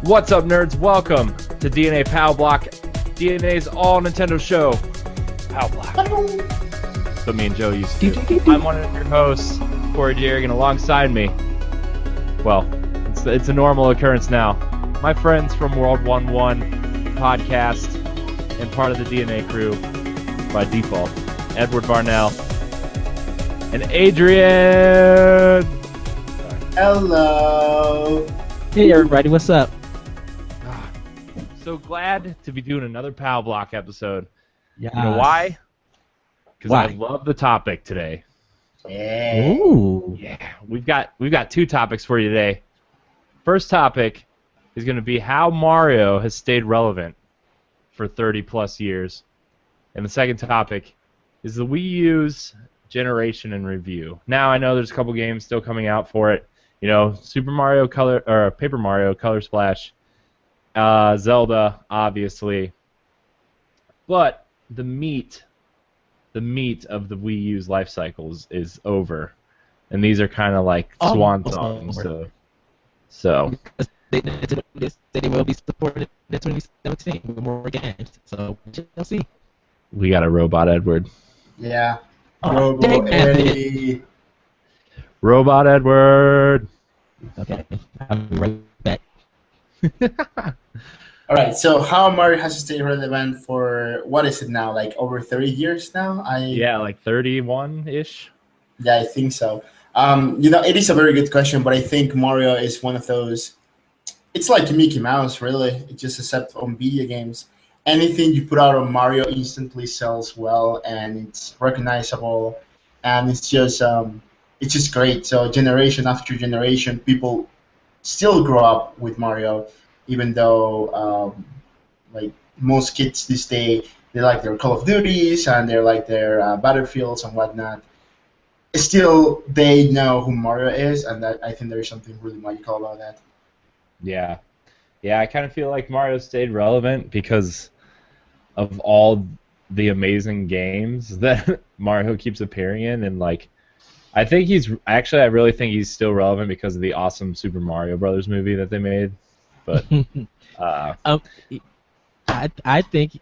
What's up, nerds? Welcome to DNA Pow Block, DNA's all Nintendo show. Pow Block. But me and Joe used to. I'm one of your hosts, Corey Dirrig, and alongside me, well, it's a normal occurrence now. My friends from World 1-1 podcast and part of the DNA crew by default, Edward Varnell and Adrian. Hello. Hey everybody, what's up? So glad to be doing another Pow Block episode. Yeah. You know why? Because Why? I love the topic today. Yeah. Ooh. Yeah, we've got two topics for you today. First topic is going to be how Mario has stayed relevant for 30 plus years. And the second topic is the Wii U's generation in review. Now I know there's a couple games still coming out for it. You know, Super Mario Paper Mario Color Splash, Zelda, obviously. But the meat of the Wii U's life cycle is over, and these are kind of like swan songs. So They will be supported in 2017 with more games. So we'll see. we got a robot, Edward. Yeah. Oh, Robo dang it. Eddie. Robot Edward. Okay, I'll be right back. All right. So how Mario has stayed relevant for what is it now? Like over 30 years now? Yeah, like 31-ish. Yeah, I think so. It is a very good question, but I think Mario is one of those. It's like Mickey Mouse, really. It just except on video games. Anything you put out on Mario instantly sells well, and it's recognizable, and it's just great. So generation after generation, people still grow up with Mario, even though like most kids this day, they like their Call of Duties and they like their Battlefields and whatnot. Still, they know who Mario is, and I think there is something really magical about that. Yeah, I kind of feel like Mario stayed relevant because of all the amazing games that Mario keeps appearing in, and like, I really think he's still relevant because of the awesome Super Mario Brothers movie that they made. But I think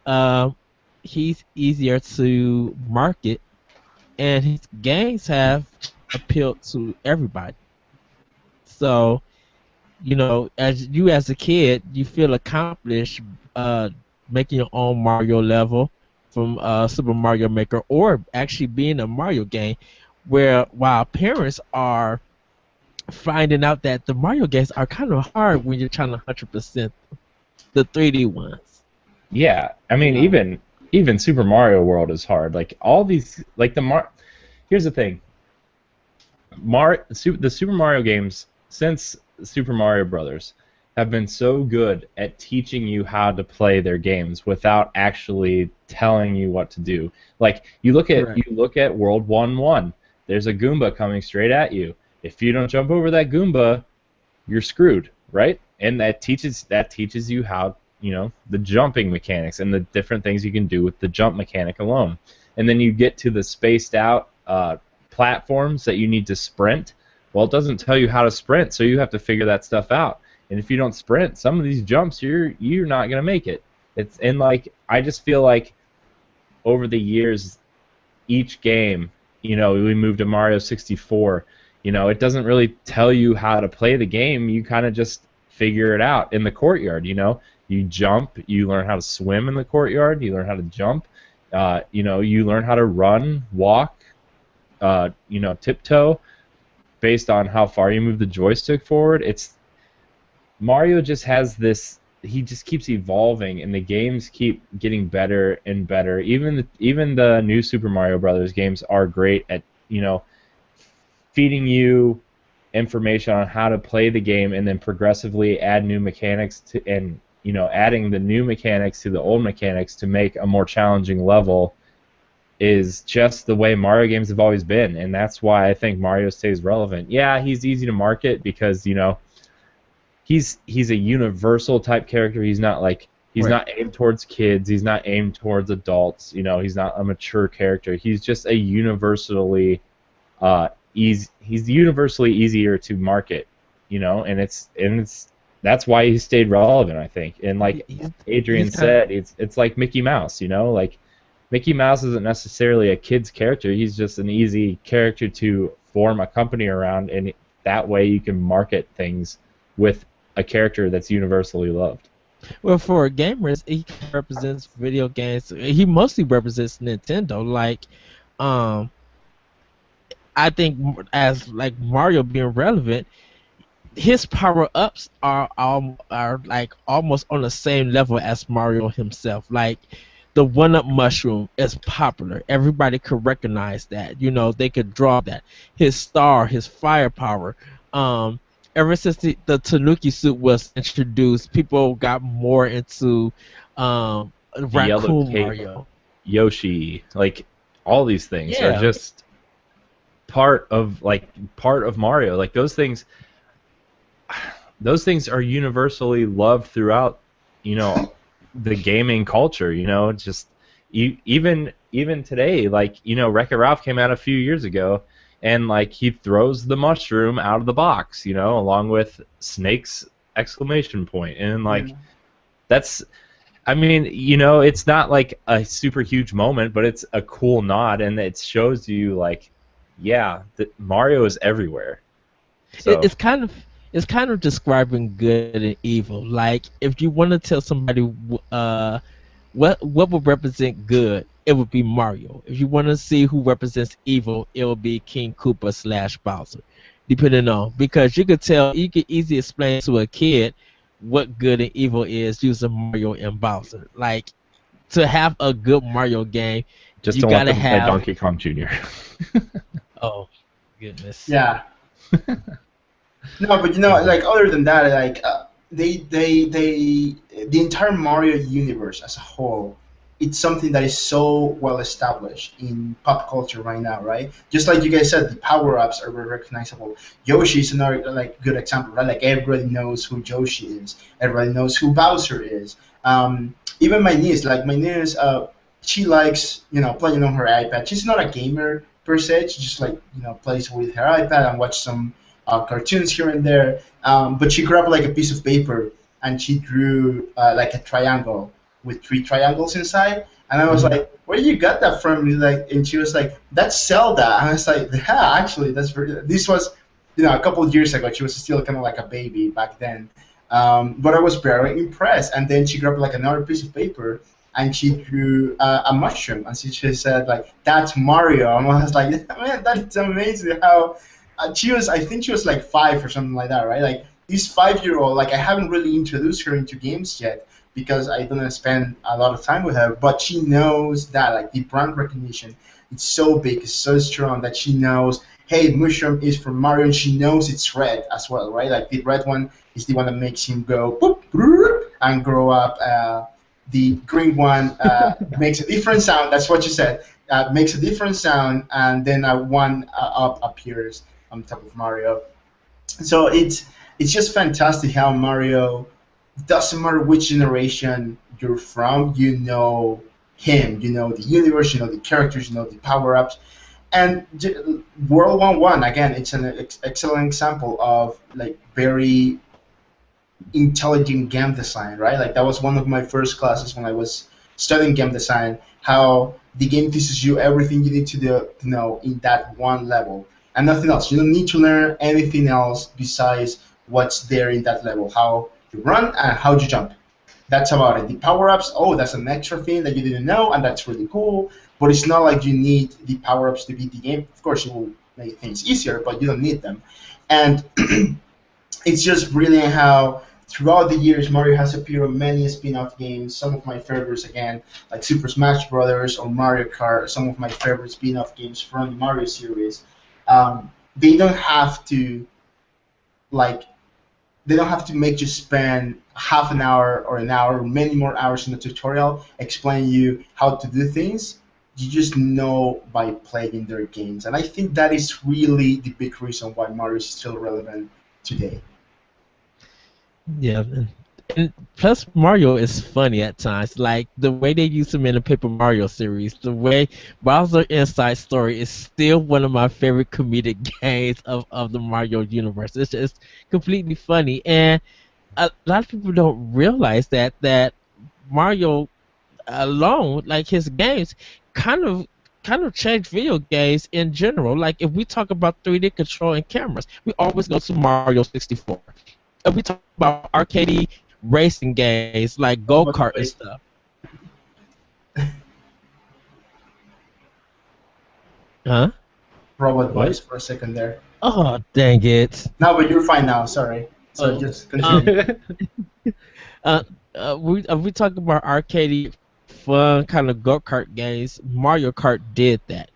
he's easier to market, and his games have appealed to everybody. So, as a kid, you feel accomplished making your own Mario level from Super Mario Maker, or actually being a Mario game, while parents are finding out that the Mario games are kind of hard when you're trying to 100% the 3D ones. yeah, I mean, even Super Mario World is hard. Like all these, like here's the thing. The Super Mario games since Super Mario Brothers have been so good at teaching you how to play their games without actually telling you what to do. Like you look at World 1-1. There's a Goomba coming straight at you. If you don't jump over that Goomba, you're screwed, right? And that teaches you how, the jumping mechanics and the different things you can do with the jump mechanic alone. And then you get to the spaced out platforms that you need to sprint. Well, it doesn't tell you how to sprint, so you have to figure that stuff out. And if you don't sprint, some of these jumps you're not gonna make it. I just feel like over the years, each game, we moved to Mario 64. It doesn't really tell you how to play the game. You kind of just figure it out in the courtyard. You jump, you learn how to swim in the courtyard, you learn how to jump, you learn how to run, walk, tiptoe, based on how far you move the joystick forward. Mario just has this. He just keeps evolving, and the games keep getting better and better. Even the new Super Mario Brothers games are great at feeding you information on how to play the game, and then progressively add new mechanics adding the new mechanics to the old mechanics to make a more challenging level is just the way Mario games have always been, and that's why I think Mario stays relevant. Yeah, he's easy to market because he's a universal type character. He's not not aimed towards kids. He's not aimed towards adults. He's not a mature character. He's just a universally he's universally easier to market. And it's that's why he stayed relevant, I think. And like Adrian he's kind said, it's like Mickey Mouse, you know, like Mickey Mouse isn't necessarily a kid's character. He's just an easy character to form a company around, and that way you can market things with a character that's universally loved. well, for gamers, he represents video games. He mostly represents Nintendo. Like, um, I think as like Mario being relevant, his power ups are like almost on the same level as Mario himself. Like the 1-up mushroom is popular. Everybody could recognize that. You know, they could draw that. His star, his firepower. Ever since the Tanuki suit was introduced, people got more into The yellow Raccoon cape, Mario. Yoshi, like all these things are Yeah, just part of Mario. Like those things are universally loved throughout, you know, the gaming culture. You know, just even today, like, you know, Wreck-It Ralph came out a few years ago, and like he throws the mushroom out of the box, you know, along with Snake's exclamation point, and like Yeah. that's. I mean, you know, it's not like a super huge moment, but it's a cool nod, and it shows you like, yeah, that Mario is everywhere. it, So it's kind of it's kind of describing good and evil. Like if you want to tell somebody what would represent good, it would be Mario. If you want to see who represents evil, it will be King Koopa slash Bowser, depending on, because you could easily explain to a kid what good and evil is using Mario and Bowser. Like to have a good Mario game, just you don't let gotta them play have. Donkey Kong Jr. Oh goodness. Yeah. No, but you know, like other than that, like the entire Mario universe as a whole, it's something that is so well established in pop culture right now, right? Just like you guys said, the power ups are very recognizable. Yoshi is another like good example, right? Like everybody knows who Yoshi is, everybody knows who Bowser is. Even my niece, she likes playing on her iPad. She's not a gamer per se. She just like plays with her iPad and watch some cartoons here and there. But she grabbed like a piece of paper and she drew like a triangle with three triangles inside. And I was Mhm. like, "Where you got that from?" And she was like, "That's Zelda." And I was like, "Yeah, actually, that's very." This was, a couple of years ago. She was still kind of like a baby back then. But I was very impressed. And then she grabbed like another piece of paper and she drew a mushroom. And she said like, "That's Mario." And I was like, "Man, that's amazing how." I think she was like 5 or something like that, right? Like this 5-year-old, like I haven't really introduced her into games yet because I don't spend a lot of time with her, but she knows that like the brand recognition, it's so big, it's so strong that she knows, hey, mushroom is from Mario, and she knows it's red as well, right? Like the red one is the one that makes him go boop, boop, and grow up. The green one makes a different sound. That's what you said. Makes a different sound, and then one up appears on top of Mario. So it's just fantastic how Mario doesn't matter which generation you're from, you know him, you know the universe, you know the characters, you know the power ups. And World 1-1 again, it's an excellent example of like very intelligent game design, right? Like that was one of my first classes when I was studying game design. How the game teaches you everything you need to know in that one level, and nothing else. You don't need to learn anything else besides what's there in that level. How you run and how you jump. That's about it. The power ups, oh, that's an extra thing that you didn't know, and that's really cool. But it's not like you need the power ups to beat the game. Of course, it will make things easier, but you don't need them. And it's just brilliant how throughout the years Mario has appeared on many spin-off games. Some of my favorites again, like Super Smash Brothers or Mario Kart, some of my favorite spin-off games from the Mario series. They don't have to like they don't have to make you spend half an hour or an hour or many more hours in the tutorial explaining you how to do things. You just know by playing their games, and I think that is really the big reason why Mario is still relevant today. Yeah, and plus Mario is funny at times. Like the way they use him in the Paper Mario series, the way Bowser Inside Story is still one of my favorite comedic games of the Mario universe. It's just completely funny, and a lot of people don't realize that Mario alone, like his games, kind of kind of changed video games in general. Like if we talk about 3D control and cameras, we always go to Mario 64. If we talk about arcade racing games like go kart and stuff. Huh? Robot What? voice for a second there. Oh dang it! No, but you're fine now. Sorry. So Oh. just continue. We talk about arcade fun kind of go kart games. Mario Kart did that.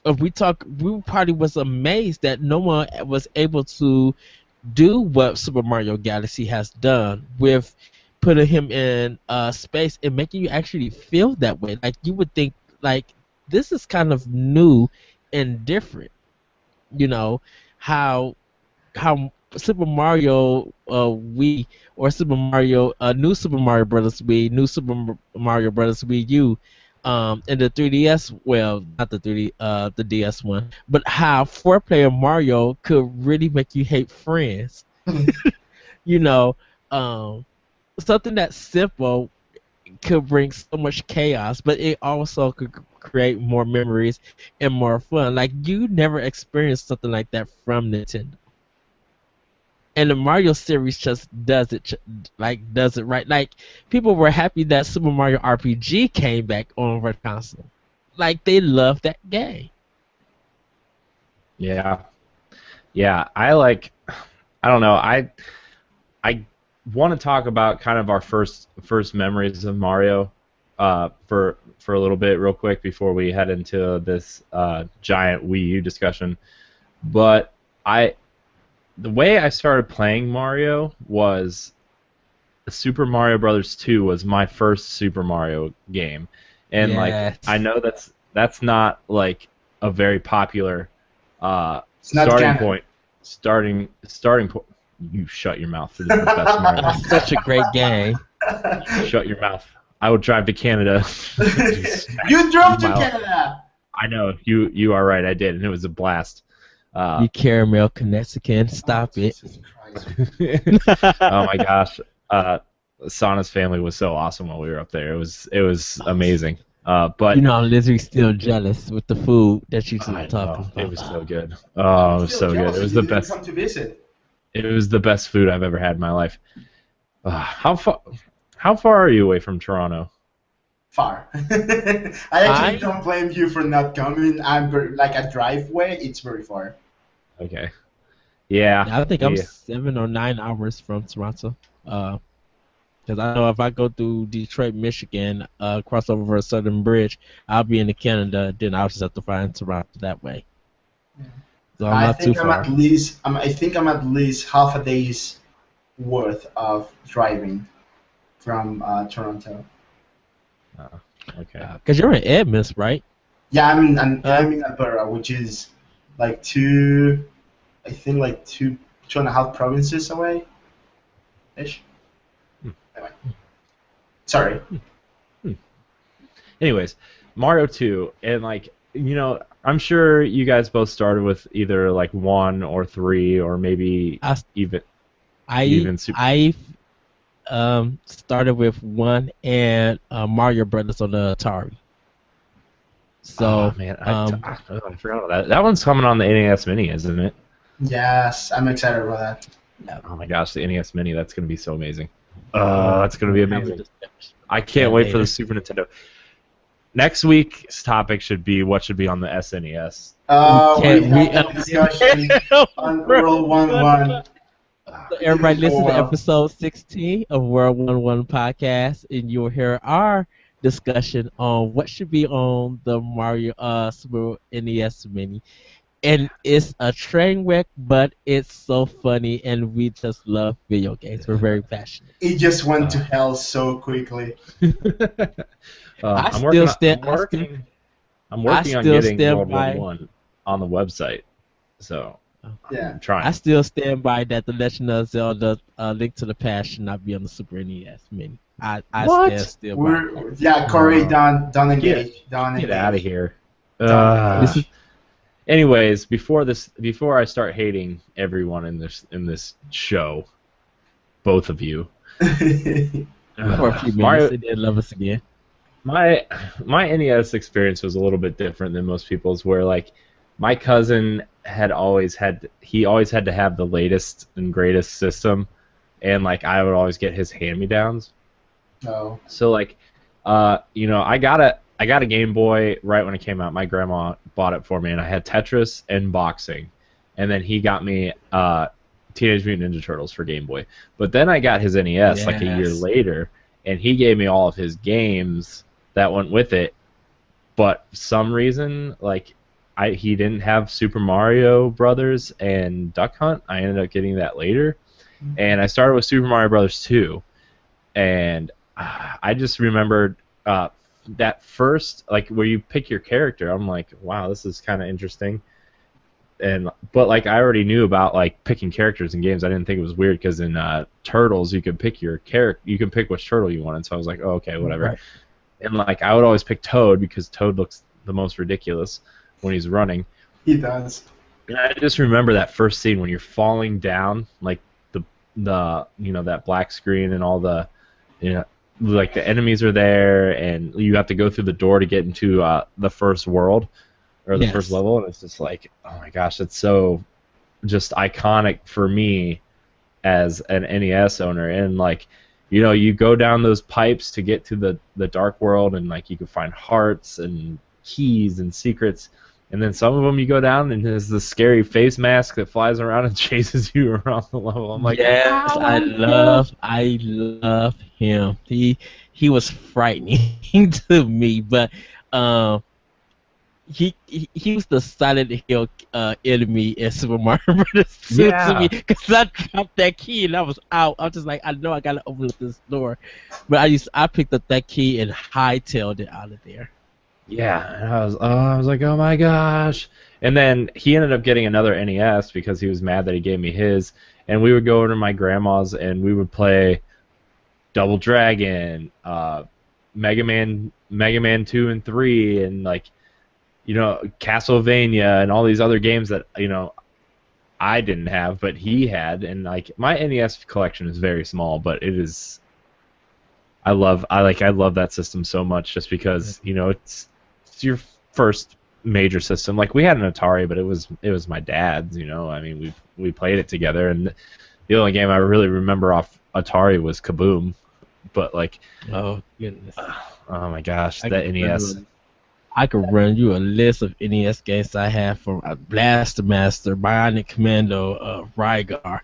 If we talk, we probably was amazed that no one was able to do what Super Mario Galaxy has done with putting him in space and making you actually feel that way. Like you would think, like this is kind of new and different. You know how Super Mario Wii or Super Mario New Super Mario Brothers Wii, New Super Mario Brothers Wii U, and the 3DS. Well, not the 3D, the DS one, but how four-player Mario could really make you hate friends. You know, something that simple could bring so much chaos, but it also could create more memories and more fun. Like you never experienced something like that from Nintendo. And the Mario series just does it does it right. Like people were happy that Super Mario RPG came back on the console. Like they love that game. Yeah. Yeah, I don't know. I want to talk about kind of our first memories of Mario for a little bit real quick before we head into this giant Wii U discussion. But the way I started playing Mario was Super Mario Brothers 2 was my first Super Mario game. And Yes. like I know that's not like a very popular It's not starting canon. point. Starting point. You shut your mouth. This is the best Mario. That's such a great game. Shut your mouth. I would drive to Canada. You drove to Mile. Canada. I know you are right. I did, and it was a blast. You caramel Kinexican, stop it. Jesus Christ. Oh my gosh, Sana's family was so awesome while we were up there. It was amazing. But You know I'm literally still jealous with the food that you I two talking know, about. it was so good. Oh, it was Still so good. jealous It was you the didn't best. Come to visit. It was the best food I've ever had in my life. How far are you away from Toronto? Far. I actually I- don't blame you for not coming. I'm very, like a driveway. It's very far. Okay. Yeah. I think I'm yeah. 7 or 9 hours from Toronto. Because I know if I go through Detroit, Michigan, cross over a Southern Bridge, I'll be in Canada. Then I'll just have to find Toronto that way. So I'm I not too think I'm far. at least. I think I'm at least half a day's worth of driving from Toronto. Okay. Because you're in Edmonds, right? Yeah, I'm in Alberta, which is like two and a half provinces away, ish. Anyway, sorry. Anyways, Mario 2, and like I'm sure you guys both started with either like 1 or 3 or maybe I- even I Even Super- I started with 1 and Mario Brothers on the Atari. So oh, man, I forgot about that. That one's coming on the NES Mini, isn't it? Yes, I'm excited about that. Oh my gosh, the NES Mini, that's gonna be so amazing. That's gonna be have a amazing. discussion. I can't Yeah, wait for later. the Super Nintendo. Next week's topic should be what should be on the SNES. We Can't had a discussion on World 1-1. So everybody listen to Wow. episode 16 of World 1-1 podcast, and you'll hear our discussion on what should be on the Mario Super NES Mini. And it's a train wreck, but it's so funny, and we just love video games. We're very passionate. It just went to hell so quickly. I I'm still working. stand- I'm working. I'm working on still getting stand World by- 1 on the website. So Yeah. I'm trying. I still stand by that the Legend of Zelda Link to the Past should not be on the Super NES Mini. I What? stand still by that. Corey, don't Get- engage. Don't Get engage. out of here. This is- Anyways, before I start hating everyone in this show, both of you. For a few Mario, minutes, and then love us again. my NES experience was a little bit different than most people's, where like my cousin always had to have the latest and greatest system, and like I would always get his hand-me-downs. Oh. So like, I got a Game Boy right when it came out. My grandma bought it for me, and I had Tetris and boxing, and then he got me Teenage Mutant Ninja Turtles for Game Boy. But then I got his NES like a year later, and he gave me all of his games that went with it. But for some reason, like he didn't have Super Mario Brothers and Duck Hunt. I ended up getting that later, and I started with Super Mario Brothers 2, and I just remembered that first, like, where you pick your character. I'm like, wow, this is kind of interesting. But like, I already knew about like picking characters in games. I didn't think it was weird because in Turtles you could pick your character. You can pick which turtle you wanted. So I was like, oh, okay, whatever. Right. And like, I would always pick Toad because Toad looks the most ridiculous when he's running. He does. And I just remember that first scene when you're falling down, like the that black screen and all the like the enemies are there, and you have to go through the door to get into the first world or the first level, and it's just like, oh my gosh, it's so just iconic for me as an NES owner. And like, you go down those pipes to get to the dark world, and like you can find hearts and keys and secrets. And then some of them you go down, and there's the scary face mask that flies around and chases you around the level. I'm like, yes, I love him. He was frightening to me, but he was the Silent Hill enemy in Super Mario Brothers 2 to me, because I dropped that key and I was out. I was just like, I know I gotta open up this door, but I picked up that key and hightailed it out of there. Yeah, and I was like, oh my gosh. And then he ended up getting another NES because he was mad that he gave me his. And we would go over to my grandma's and we would play Double Dragon, Mega Man 2 and 3, and like, Castlevania and all these other games that I didn't have, but he had. And like, my NES collection is very small, but it is. I love that system so much, just because it's your first major system. Like, we had an Atari, but it was my dad's. I mean, we played it together, and the only game I really remember off Atari was Kaboom. But like, oh goodness, oh my gosh, that NES. I could run you a list of NES games I have, from Blaster Master, Bionic Commando, Rygar.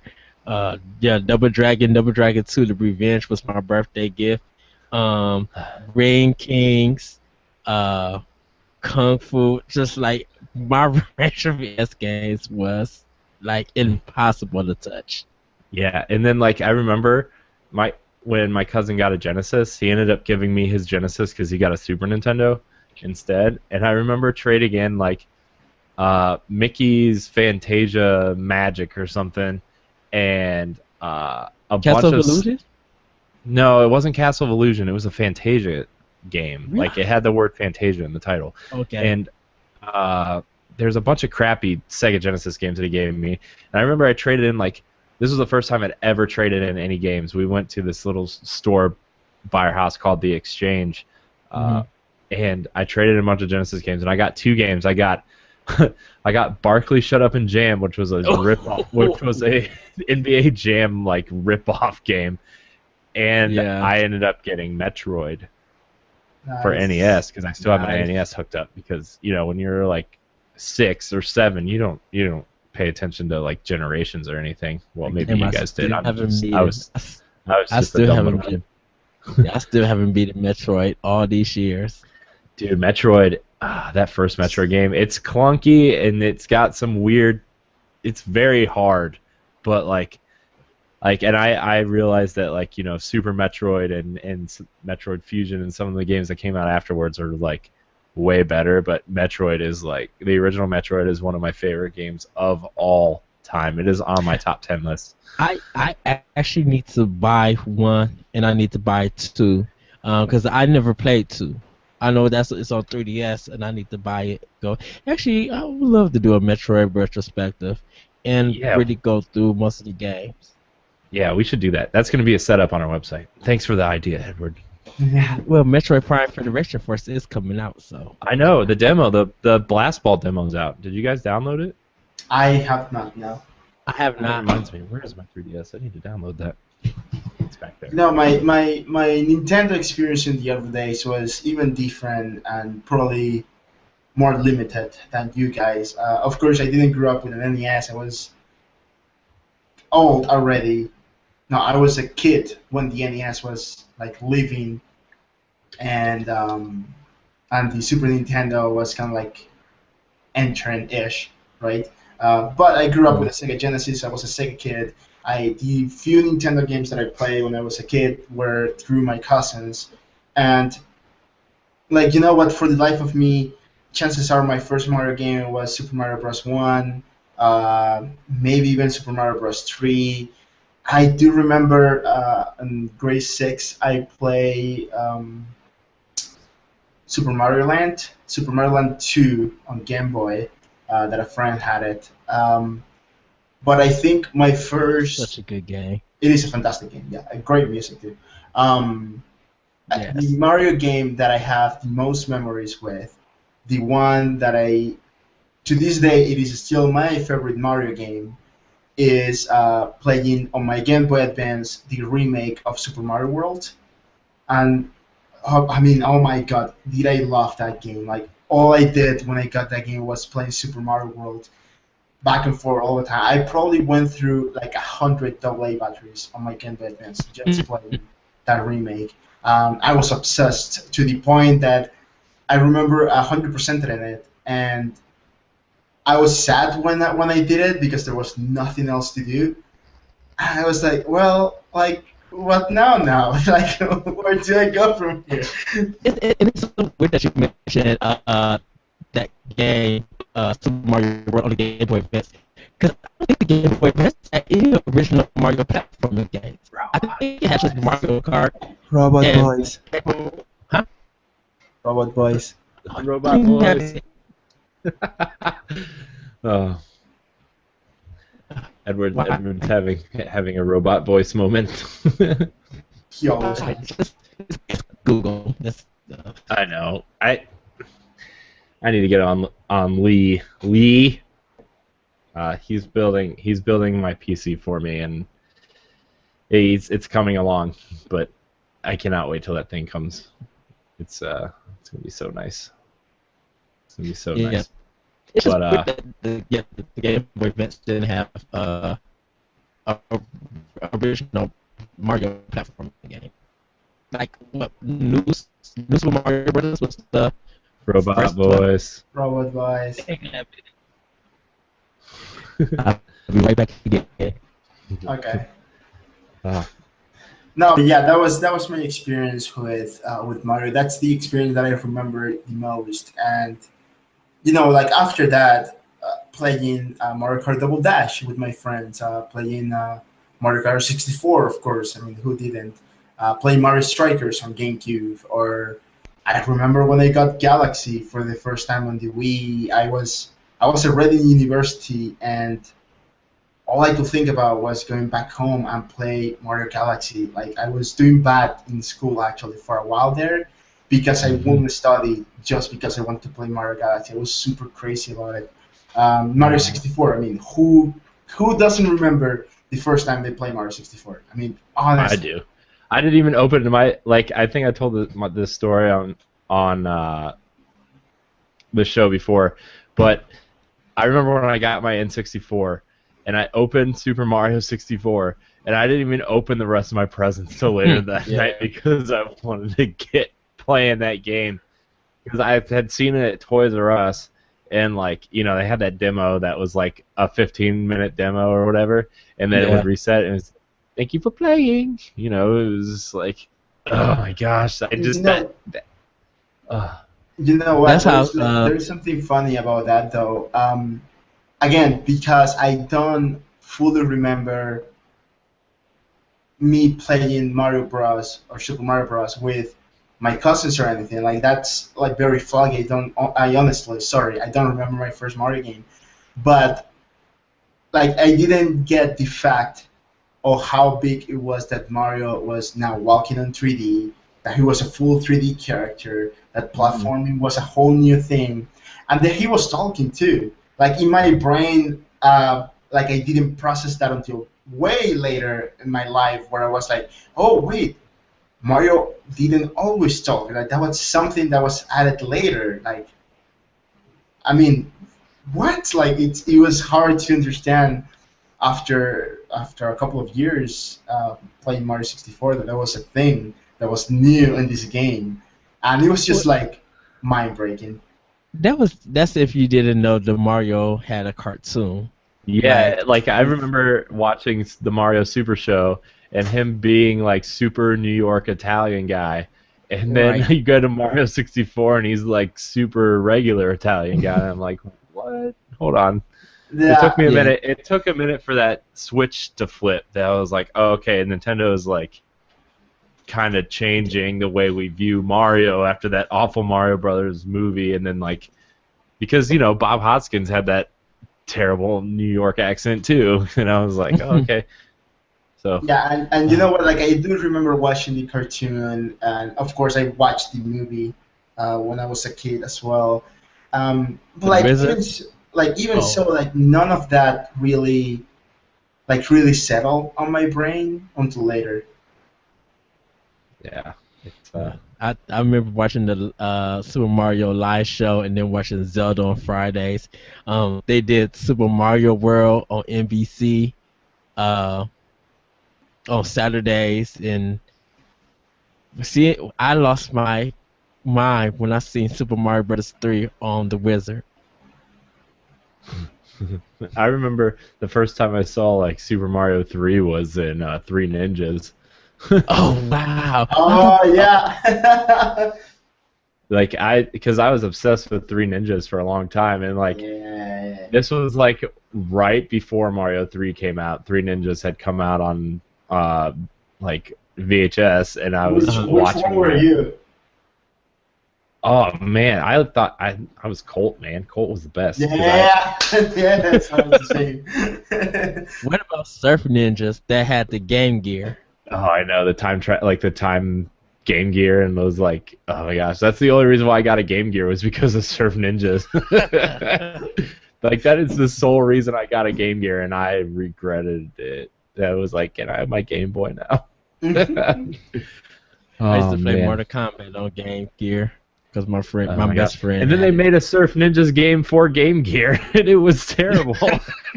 Double Dragon 2, The Revenge was my birthday gift. Ring Kings, Kung Fu, just like my range of NES games was like impossible to touch. Yeah, and then like, I remember when my cousin got a Genesis, he ended up giving me his Genesis because he got a Super Nintendo instead. And I remember trading in like Mickey's Fantasia Magic or something, and a Castle bunch of Illusion? No, it wasn't Castle of Illusion. It was a Fantasia game. Really? Like, it had the word Fantasia in the title. Okay. And there's a bunch of crappy Sega Genesis games that he gave me. And I remember I traded in, like, this was the first time I'd ever traded in any games. We went to this little store by our house called The Exchange, and I traded in a bunch of Genesis games, and I got 2 games. I got Barkley Shut Up and Jam, which was a which was a NBA Jam like rip-off game, and I ended up getting Metroid for NES because I still have my NES hooked up, because when you're like 6 or 7, you don't pay attention to like generations or anything. Well, maybe you guys did. I still haven't beaten Metroid all these years. Dude, Metroid, that first Metroid game, it's clunky and it's got some weird. It's very hard, but and I realized that Super Metroid and Metroid Fusion and some of the games that came out afterwards are like way better. But Metroid is like, the original Metroid is one of my favorite games of all time. It is on my top 10 list. I actually need to buy 1 and I need to buy 2 because I never played 2. I know it's on 3DS and I need to buy it. Actually, I would love to do a Metroid retrospective and really go through most of the games. Yeah, we should do that. That's going to be a setup on our website. Thanks for the idea, Edward. Well, Metroid Prime Federation Force is coming out, so. I know the demo, the Blast Ball demo's out. Did you guys download it? I have not, no. I have That not. reminds me. Where is my 3DS? I need to download that. It's back there. No, my Nintendo experience in the other days was even different and probably more limited than you guys. Of course, I didn't grow up with an NES. I was old already. No, I was a kid when the NES was like living, and the Super Nintendo was kind of like entering-ish, right? But I grew up with a Sega Genesis. I was a Sega kid. The few Nintendo games that I played when I was a kid were through my cousins, and like, you know what? For the life of me, chances are my first Mario game was Super Mario Bros. 1, maybe even Super Mario Bros. 3. I do remember in grade 6 I play Super Mario Land 2 on Game Boy, that a friend had it. But I think my first... Such a good game. It is a fantastic game, yeah. A great music, too. Yes. The Mario game that I have the most memories with, the one that to this day, it is still my favorite Mario game, is playing on my Game Boy Advance the remake of Super Mario World. And, I mean, oh my god, did I love that game. Like, all I did when I got that game was playing Super Mario World back and forth all the time. I probably went through like 100 AA batteries on my Game Boy Advance just playing that remake. I was obsessed to the point that I remember 100% in it, and I was sad when I did it because there was nothing else to do. I was like, well, like, what now? Like, where do I go from here? It's so weird that you mentioned that game, Super Mario World on the Game Boy Advance. Because I don't think the Game Boy Advance had any original Mario platforming games. I think it had just Mario Kart. Robot and- Boys. Huh? Robot Boys. Robot Boys. Oh. Edward's having a robot voice moment. He always It's Google. I know. I need to get on Lee. Lee. He's building my PC for me, and it's coming along. But I cannot wait till that thing comes. It's gonna be so nice. It's gonna be so nice. It's just But, weird that the Game Boy Advance didn't have a original Mario platform game. Like what New Super Mario Brothers was the Robot first Boys. Robot Boys. I'll be right back again. Okay. Ah. No, but yeah, that was my experience with Mario. That's the experience that I remember the most. And you know, like after that, playing Mario Kart Double Dash with my friends, playing Mario Kart 64, of course. I mean, who didn't? Playing Mario Strikers on GameCube, or I remember when I got Galaxy for the first time on the Wii. I was already in university, and all I could think about was going back home and play Mario Galaxy. Like, I was doing bad in school actually for a while there because I wouldn't study just because I wanted to play Mario Galaxy. I was super crazy about it. Mario 64. I mean, who doesn't remember the first time they played Mario 64? I mean, honestly. I do. I didn't even open my I think I told this story on the show before, but I remember when I got my N64 and I opened Super Mario 64 and I didn't even open the rest of my presents till later that night because I wanted to get playing that game because I had seen it at Toys R Us and they had that demo that was like a 15-minute demo or whatever, and then it would reset and it was, thank you for playing. It was just like, oh my gosh, I just You know what? That's There's something funny about that, though. Again, because I don't fully remember me playing Mario Bros. Or Super Mario Bros. With my cousins or anything. Like, that's like very foggy. I honestly, sorry, I don't remember my first Mario game. But like, I didn't get the fact or how big it was that Mario was now walking on 3D, that he was a full 3D character, that platforming was a whole new thing, and that he was talking too. Like in my brain, like I didn't process that until way later in my life, where I was like, oh wait, Mario didn't always talk. Like that was something that was added later. Like, I mean, what? Like it was hard to understand after a couple of years playing Mario 64 that was a thing that was new in this game, and it was just like mind breaking. That's if you didn't know the Mario had a cartoon. Yeah, like I remember watching the Mario Super Show and him being like super New York Italian guy, and then you go to Mario 64 and he's like super regular Italian guy. And I'm like, what? Hold on. Yeah, it took me a minute. It took a minute for that switch to flip. That I was like, oh, okay, Nintendo is like kind of changing the way we view Mario after that awful Mario Brothers movie, and then like because Bob Hoskins had that terrible New York accent too, and I was like, oh, okay. So yeah, and you know what? Like I do remember watching the cartoon, and of course I watched the movie when I was a kid as well. But even so, like none of that really settled on my brain until later. Yeah, I remember watching the Super Mario live show and then watching Zelda on Fridays. They did Super Mario World on NBC on Saturdays, and I lost my mind when I seen Super Mario Bros. 3 on the Wizard. I remember the first time I saw like Super Mario 3 was in Three Ninjas. Oh wow! Oh yeah. Because I was obsessed with Three Ninjas for a long time, and like this was like right before Mario 3 came out. Three Ninjas had come out on like VHS, and I was watching. Which one were you? Oh man, I thought I was Colt, man. Colt was the best. Yeah, yeah, that's hard to say. What about Surf Ninjas that had the Game Gear? Oh, I know the time Game Gear and those like, oh my gosh, that's the only reason why I got a Game Gear was because of Surf Ninjas. Like that is the sole reason I got a Game Gear, and I regretted it. That was like, can I have my Game Boy now? I used to play Mortal Kombat on Game Gear because my best friend. And then they made a Surf Ninjas game for Game Gear, and it was terrible.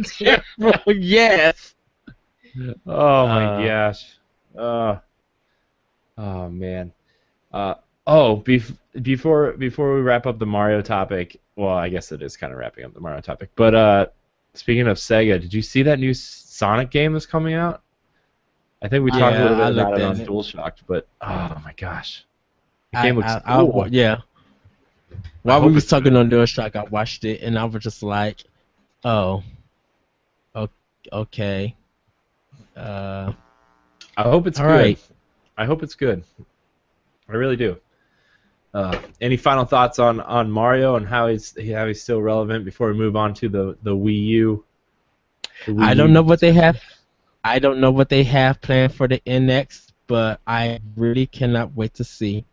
Terrible, yes. Oh my gosh. Oh man. Before we wrap up the Mario topic, well, I guess it is kind of wrapping up the Mario topic. But speaking of Sega, did you see that new Sonic game that's coming out? I think we talked a little bit about it on DualShock, but oh my gosh, the game looks cool. Yeah. While we was talking on DualShock, I watched it and I was just like, oh, okay. I hope it's good. Right. I hope it's good. I really do. Any final thoughts on Mario and how he's still relevant before we move on to the Wii U? I don't know what they have. I don't know what they have planned for the NX, but I really cannot wait to see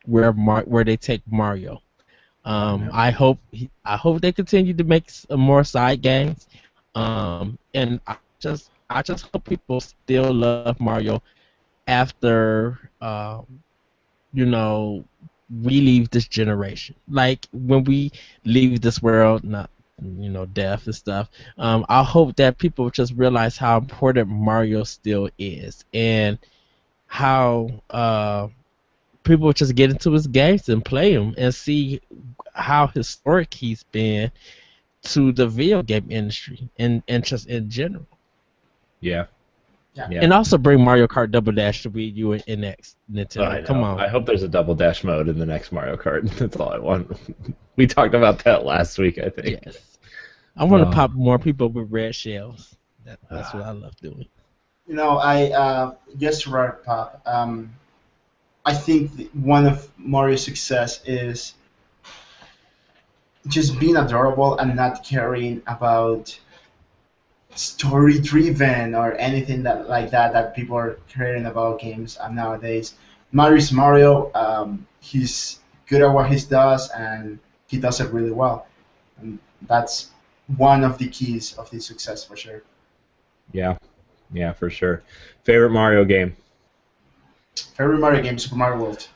where they take Mario. I hope they continue to make some more side games, and I just hope people still love Mario after we leave this generation. Like when we leave this world, not death and stuff. I hope that people just realize how important Mario still is, and how people just get into his games and play him and see how historic he's been to the video game industry and just in general. Yeah. And also bring Mario Kart Double Dash to Wii U and NX Nintendo. Come on. I hope there's a Double Dash mode in the next Mario Kart. That's all I want. We talked about that last week, I think. Yes. I want to pop more people with red shells. That's what I love doing. I just to wrap up, I think one of Mario's success is just being adorable and not caring about story driven or anything that like that people are caring about games nowadays. Mario's Mario. He's good at what he does, and he does it really well. And that's one of the keys of his success for sure. Yeah, yeah, for sure. Favorite Mario game? Favorite Mario game, Super Mario World.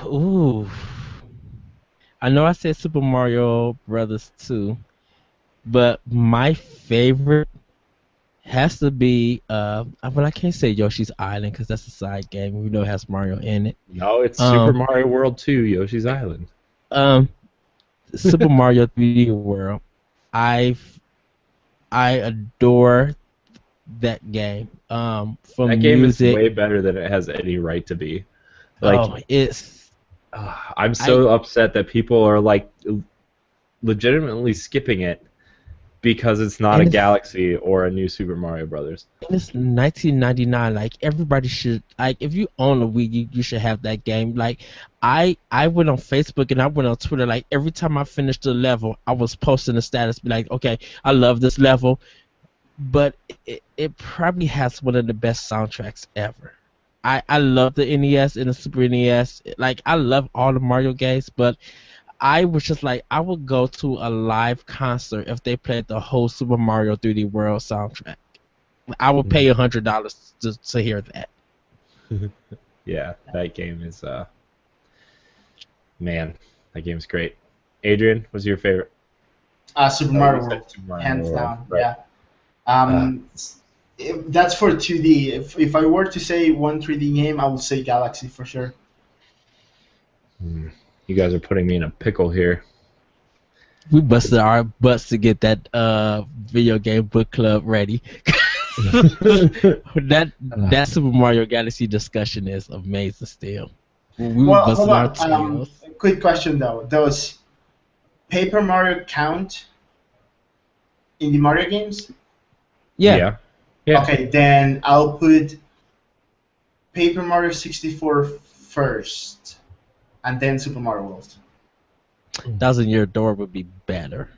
Ooh. I know I said Super Mario Brothers 2, but my favorite has to be well, I can't say Yoshi's Island because that's a side game. We know it has Mario in it. No, it's Super Um, Mario World 2, Yoshi's Island. um, Super Mario 3D World. I I adore that game. That From game is music. way better than it has any right to be. Like, Oh, it's I'm I so upset that people are like legitimately skipping it because it's not a and it's Galaxy or a new Super Mario Brothers. and it's 1999. Like everybody should like if you own a Wii, you should have that game. Like I went on Facebook and I went on Twitter. Like every time I finished the level, I was posting a status, be like, okay, I love this level. But it probably has one of the best soundtracks ever. I love the NES and the Super NES. Like I love all the Mario games, but I was just like I would go to a live concert if they played the whole Super Mario 3D World soundtrack. I would pay $100 to hear that. Yeah, that game is man, that game's great. Adrian, what's your favorite? Super Oh, Mario you said World, Super Mario hands World, down. right? Yeah. Uh, That's for 2D. If I were to say one 3D game, I would say Galaxy for sure. you guys are putting me in a pickle here. We busted our butts to get that video game book club ready. that Super Mario Galaxy discussion is amazing still. We were Well, hold busting our on. tails. Quick question though. Does Paper Mario count in the Mario games? Yeah. Yeah. Yeah. Okay, then I'll put Paper Mario 64 first, and then Super Mario World. Thousand Year Door would be better.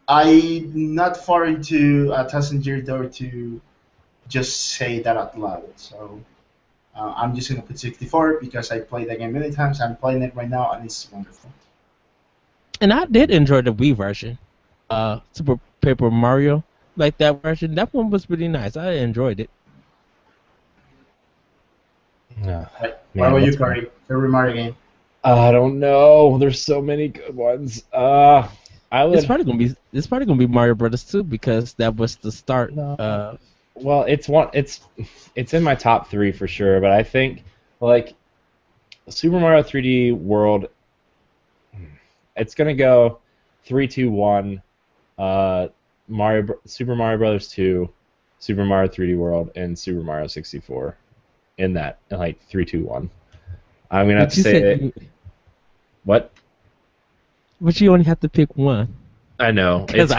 I'm not far into a Thousand Year Door to just say that out loud. So I'm just gonna put 64 because I played that game many times. I'm playing it right now, and it's wonderful. And I did enjoy the Wii version. Super Paper Mario, like that version. That one was pretty nice. I enjoyed it. Oh, Right. What man, about you, what's Corey? Favorite Mario game? I don't know. There's so many good ones. I It's would. probably gonna be Mario Brothers 2 because that was the start. No. Well, it's in my top three for sure. But I think like Super Mario 3D World, it's gonna go 3, 2, 1. Super Mario Brothers 2, Super Mario 3D World, and Super Mario 64. In that, like 3, 2, 1. I'm gonna have But to you say said it. What? but you only have to pick one. I know Because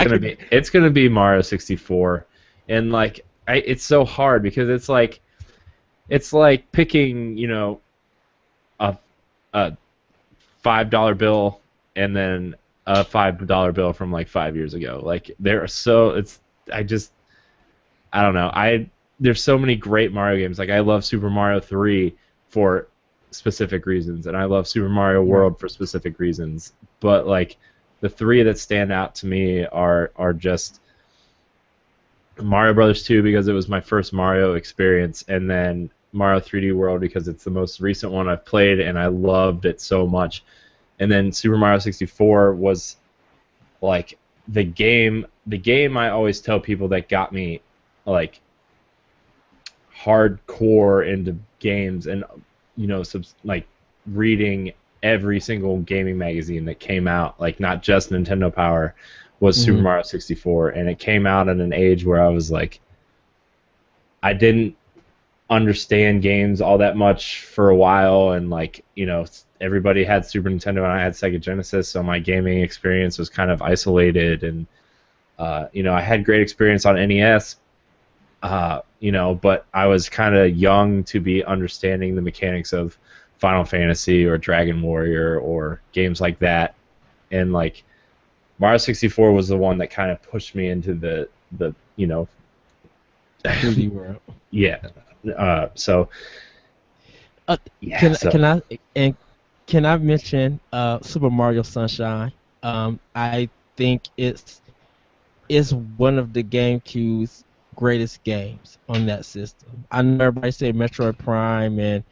it's gonna be Mario 64, and like it's so hard because it's like picking a $5 bill and then a $5 bill from like 5 years ago. Like I don't know. There's so many great Mario games. Like I love Super Mario 3 for specific reasons, and I love Super Mario World for specific reasons. But like the three that stand out to me are just Mario Brothers 2 because it was my first Mario experience, and then Mario 3D World because it's the most recent one I've played and I loved it so much. And then Super Mario 64 was like the game I always tell people that got me like hardcore into games and like reading every single gaming magazine that came out, like not just Nintendo Power, was Super Mario 64, and it came out at an age where I was like, I didn't understand games all that much for a while, and like everybody had Super Nintendo and I had Sega Genesis, so my gaming experience was kind of isolated, and I had great experience on NES, but I was kind of young to be understanding the mechanics of Final Fantasy or Dragon Warrior or games like that, and like Mario 64 was the one that kind of pushed me into the 3D world. yeah. So Uh, yeah. can So can I and can I mention Super Mario Sunshine? I think it's one of the GameCube's greatest games on that system. I know everybody say Metroid Prime and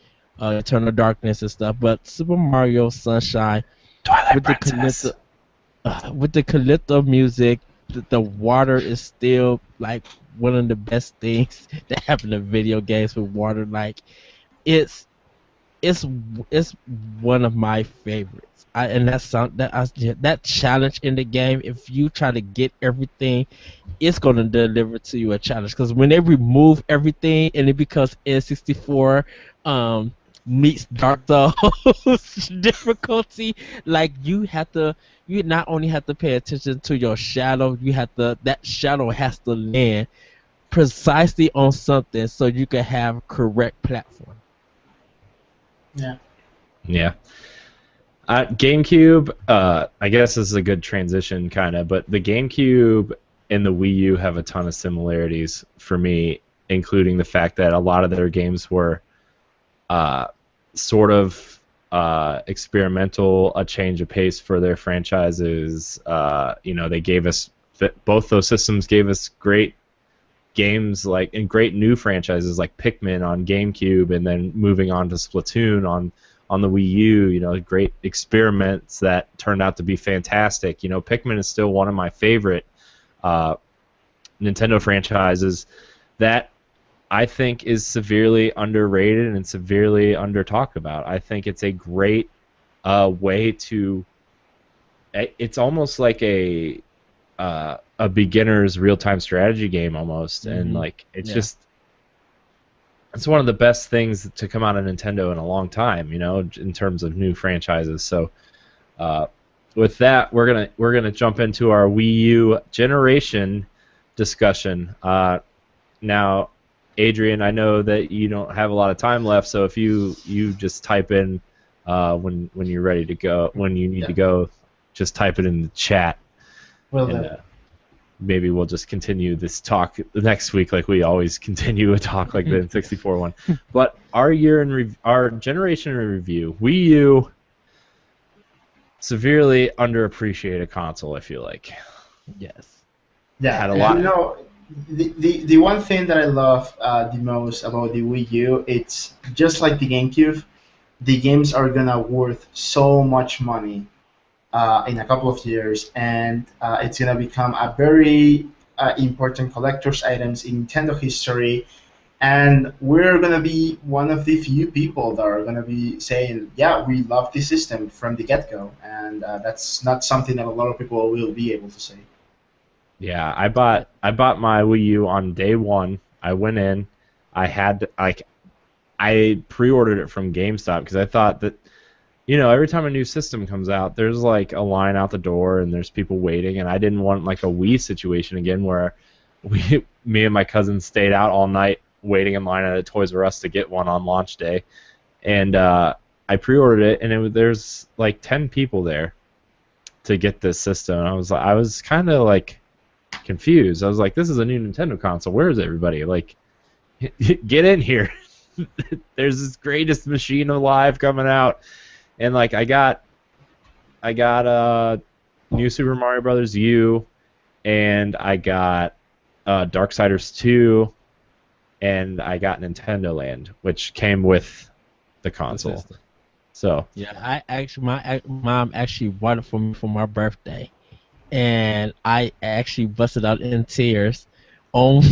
Eternal Darkness and stuff, but Super Mario Sunshine Twilight with the Princess. Calypso music, the water is still like one of the best things that happen in video games with water. Like it's it's it's one of my favorites. And that challenge in the game. If you try to get everything, it's gonna deliver to you a challenge. Because when they remove everything and it becomes N64 meets Dark Souls difficulty, like you not only have to pay attention to your shadow, that shadow has to land precisely on something so you can have correct platform. Yeah. Yeah. GameCube, I guess this is a good transition, kind of, but the GameCube and the Wii U have a ton of similarities for me, including the fact that a lot of their games were sort of experimental, a change of pace for their franchises. They gave us, both those systems gave us great games and great new franchises like Pikmin on GameCube, and then moving on to Splatoon on the Wii U. Great experiments that turned out to be fantastic. Pikmin is still one of my favorite Nintendo franchises that I think is severely underrated and severely under talked about. I think it's a great way to. It's almost like a beginner's real-time strategy game almost, and it's one of the best things to come out of Nintendo in a long time, in terms of new franchises. So with that, we're gonna jump into our Wii U generation discussion. Now, Adrian, I know that you don't have a lot of time left, so if you just type in when you're ready to go, when you need to go, just type it in the chat. Well, maybe we'll just continue this talk next week, like we always continue a talk like the N64 one. But our generation in review, Wii U, severely underappreciated console, I feel like. Yes. Yeah, had a lot. The one thing that I love the most about the Wii U, it's just like the GameCube. The games are gonna worth so much money in a couple of years, and it's gonna become a very important collector's items in Nintendo history. And we're gonna be one of the few people that are gonna be saying, "Yeah, we love this system from the get-go," and that's not something that a lot of people will be able to say. Yeah, I bought my Wii U on day one. I went in, I pre-ordered it from GameStop because I thought that, every time a new system comes out, there's like a line out the door and there's people waiting, and I didn't want like a Wii situation again where me and my cousins stayed out all night waiting in line at a Toys R Us to get one on launch day, and I pre-ordered it, and there's like 10 people there to get this system. And I was kind of like confused. I was like, this is a new Nintendo console. Where is everybody? Like, get in here. There's this greatest machine alive coming out. And like I got New Super Mario Brothers U, and I got Darksiders 2, and I got Nintendo Land, which came with the console. So yeah, my mom actually bought it for me for my birthday, and I actually busted out in tears on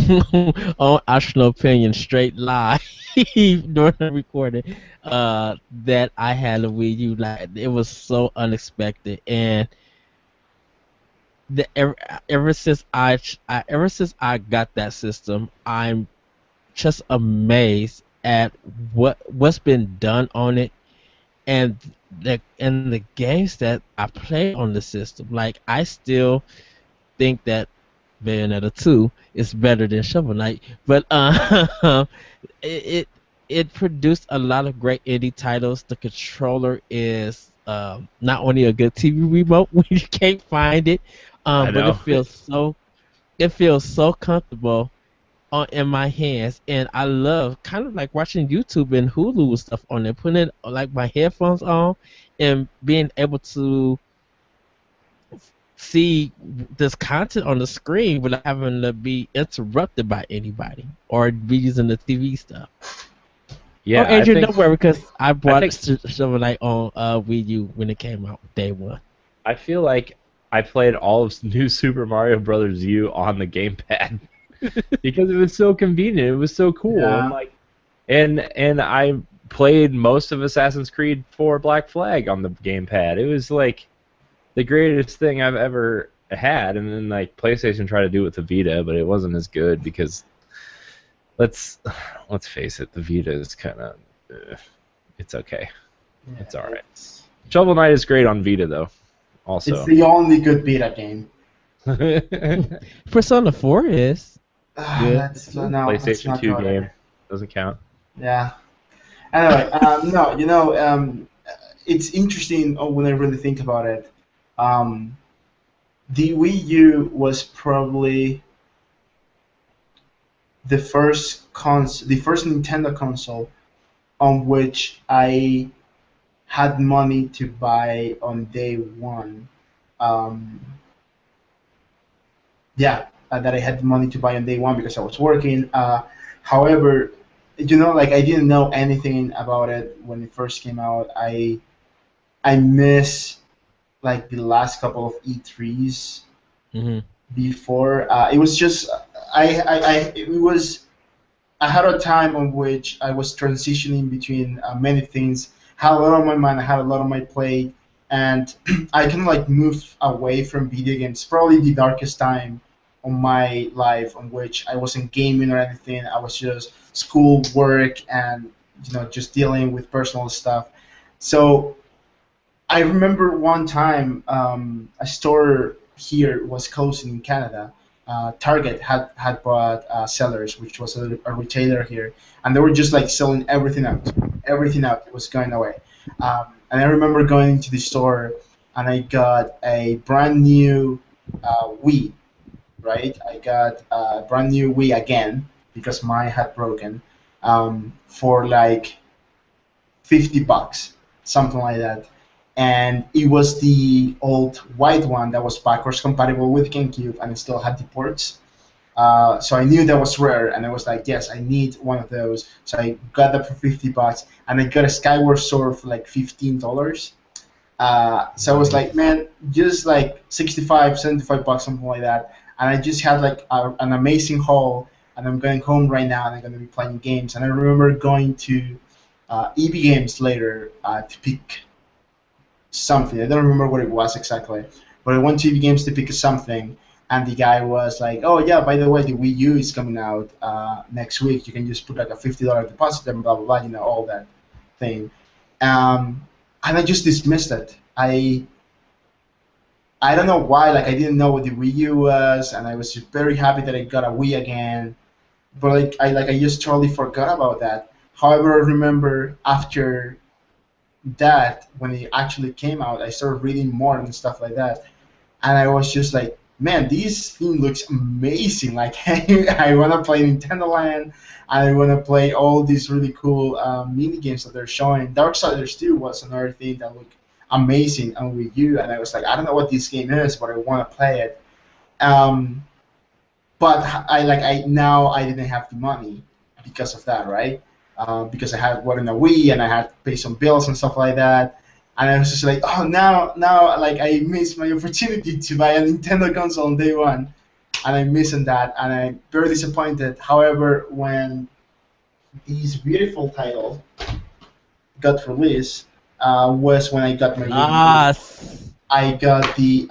Optional Opinion straight live during the recording that I had a Wii U. Like, it was so unexpected, and ever since I got that system, I'm just amazed at what's been done on it, and the games that I play on the system. Like, I still think that Bayonetta 2 is better than Shovel Knight, but it produced a lot of great indie titles. The controller is not only a good TV remote when you can't find it, I but know. it feels so comfortable on in my hands, and I love kind of like watching YouTube and Hulu and stuff on there, putting it like my headphones on, and being able to see this content on the screen without having to be interrupted by anybody or be using the TV stuff. Yeah, Oh, Adrian, I don't worry because I bought think Shovel Knight on Wii U when it came out day one. I feel like I played all of New Super Mario Brothers U on the gamepad because it was so convenient. It was so cool, and Yeah. like, and I played most of Assassin's Creed 4 Black Flag on the gamepad. It was like the greatest thing I've ever had. And then like PlayStation tried to do it with the Vita, but it wasn't as good because let's face it, the Vita is kind of it's okay. It's all right. Shovel Knight is great on Vita though. Also, It's the only good beta game. Persona 4 is. Good. That's no, that's PlayStation not 2 good. game doesn't count. Yeah. Anyway, no, it's interesting when I really think about it. The Wii U was probably the first Nintendo console on which I had money to buy on day one. Um, that I had money to buy on day one because I was working. However, like I didn't know anything about it when it first came out. I miss like the last couple of E3s Hmm. before. It was just I had a time on which I was transitioning between many things. Had a lot on my mind. I had a lot on my plate, and I kind of like moved away from video games. Probably the darkest time on my life, on which I wasn't gaming or anything. I was just school, work, and just dealing with personal stuff. So I remember one time a store here was closing in Canada. Target had bought Sellers, which was a retailer here, and they were just like selling everything out. Everything out. It was going away. And I remember going to the store, and I got a brand new Wii. Right, I got a brand new Wii again because mine had broken for like $50, something like that. And it was the old white one that was backwards compatible with GameCube and it still had the ports. So I knew that was rare, and I was like, yes, I need one of those. So I got that for $50, and I got a Skyward Sword for like $15. So I was like, man, just like 65, $75, something like that. And I just had like an amazing haul, and I'm going home right now, and I'm going to be playing games. And I remember going to EB Games later to pick something. I don't remember what it was exactly, but I went to EB Games to pick something, and the guy was like, "Oh yeah, by the way, the Wii U is coming out next week. You can just put like a $50 deposit and blah blah blah, all that thing." And I just dismissed it. I don't know why. Like I didn't know what the Wii U was, and I was just very happy that I got a Wii again. But I just totally forgot about that. However, I remember after that, when it actually came out, I started reading more and stuff like that, and I was just like, man, this thing looks amazing. Like I want to play Nintendo Land, and I want to play all these really cool mini games that they're showing. Darksiders 2 was another thing that looked amazing on Wii U, and I was like, I don't know what this game is, but I want to play it. But now I didn't have the money because of that, right? Because I had one in a Wii and I had to pay some bills and stuff like that. And I was just like, oh, now like I missed my opportunity to buy a Nintendo console on day one, and I'm missing that, and I'm very disappointed. However, when this beautiful title got released, was when I got my Wii U. I got the Did you get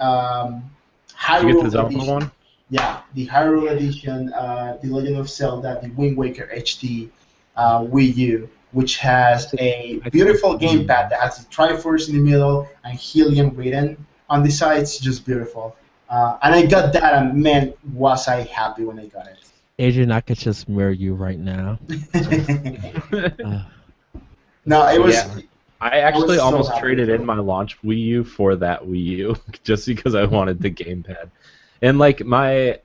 Hyrule the Zelda edition. one? Yeah, the Hyrule edition, The Legend of Zelda, the Wind Waker HD Wii U, which has a beautiful gamepad that has the Triforce in the middle and helium written on the side. It's just beautiful. And I got that, and man, was I happy when I got it. Adrian, I could just mirror you right now. No, it was. Yeah. I actually was so almost happy. traded in my launch Wii U for that Wii U just because I wanted the gamepad. And like my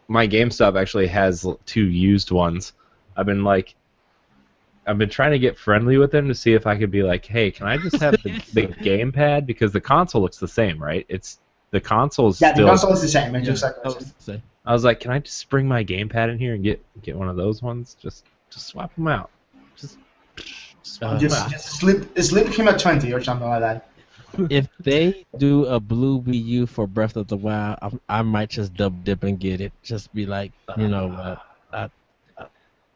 GameStop actually has 2 used ones. I've been trying to get friendly with them to see if I could be like, hey, can I just have the gamepad, because the console looks the same, right? It's the console is Yeah, still. the console is the same. It's Yeah, just like I was saying. I was like, can I just bring my gamepad in here and get one of those ones? Just swap them out. Just swap them just out. sleep him at 20 or something like that. If they do a blue Wii U for Breath of the Wild, I might just double dip and get it. Just be like, you know what?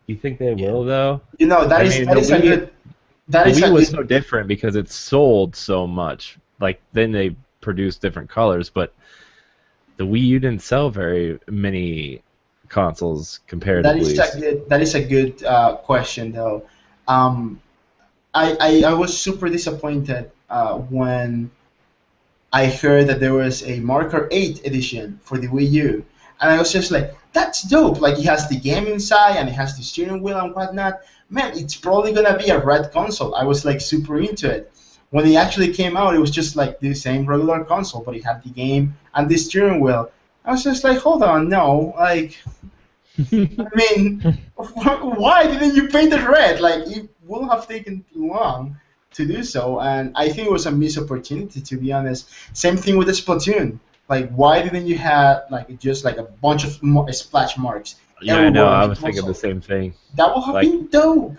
You think they will though? You know, that I is mean, that the is a Wii- good. That The is Wii a was good. so different because it sold so much. Like then they produced different colors, but the Wii U didn't sell very many consoles comparatively. That is a good question though. I was super disappointed when I heard that there was a Marker 8 edition for the Wii U, and I was just like, that's dope. Like it has the game inside and it has the steering wheel and whatnot. Man, it's probably gonna be a red console. I was like super into it. When it actually came out, it was just like the same regular console, but it had the game and the steering wheel. I was just like, hold on, no, like. I mean, why didn't you paint it red? Like, it would have taken long to do so, and I think it was a missed opportunity, to be honest. Same thing with the Splatoon. Like, why didn't you have like just like a bunch of splash marks? Yeah, I know. everywhere on I the was thinking the console? same thing. That would have Like- been dope.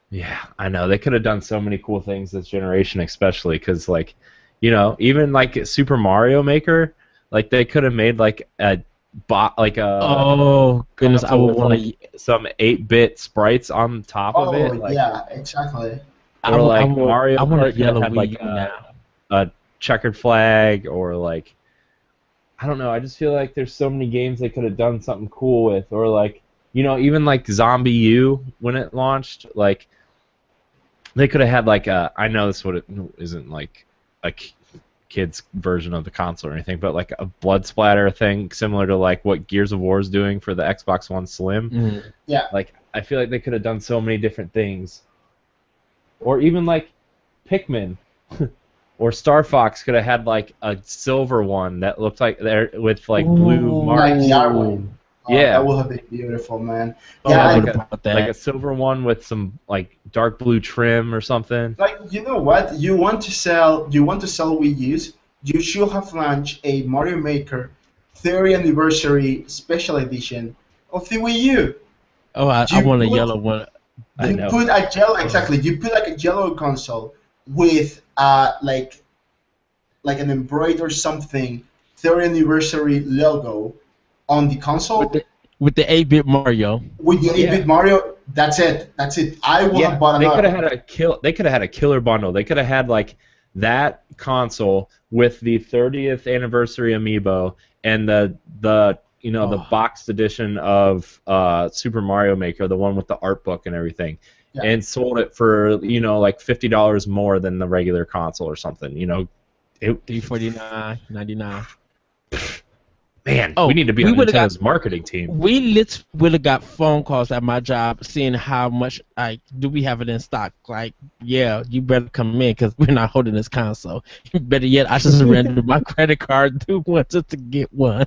Yeah, I know. They could have done so many cool things this generation, especially because, like, even like Super Mario Maker, like they could have made like a bot, like a Oh goodness, I would want to. some 8-bit sprites on top of Oh it, like, yeah, exactly. or like I Mario want a Kart could have yellow had Wii like U now. a checkered flag, or like, I don't know. I just feel like there's so many games they could have done something cool with, or like, even like Zombie U when it launched, like they could have had like a. I know this isn't like a kid's version of the console or anything, but like a blood splatter thing similar to like what Gears of War is doing for the Xbox One Slim. Mhm. Yeah. Like I feel like they could have done so many different things, or even like Pikmin. Or Star Fox could have had like a silver one that looked like there with like blue Ooh. Like marks. the Arwing. Oh, Yeah. that would have been beautiful, man. Oh, Yeah, I I- would have bought that. Like a silver one with some like dark blue trim or something. Like, you know what? You want to sell Wii U's? You should have launched a Mario Maker 30th anniversary special edition of the Wii U. Oh, I you want a put- yellow one. I You know. put a exactly. You put like a yellow console with like an embroidered something 30th anniversary logo on the console With the 8-bit Mario. with the 8-bit Yeah. Mario. That's it. I would have bought they could another. have had They could have had a killer bundle. They could have had like that console with the 30th anniversary amiibo and the boxed edition of Super Mario Maker, the one with the art book and everything, Yeah. and sold it for like $50 more than the regular console or something. $349.99. Man, Oh, we need to be we on would've got- Nintendo's marketing team. We would have got phone calls at my job seeing how much do we have it in stock. Like, yeah, you better come in because we're not holding this console. Better yet, I should surrender my credit card to one just to get one.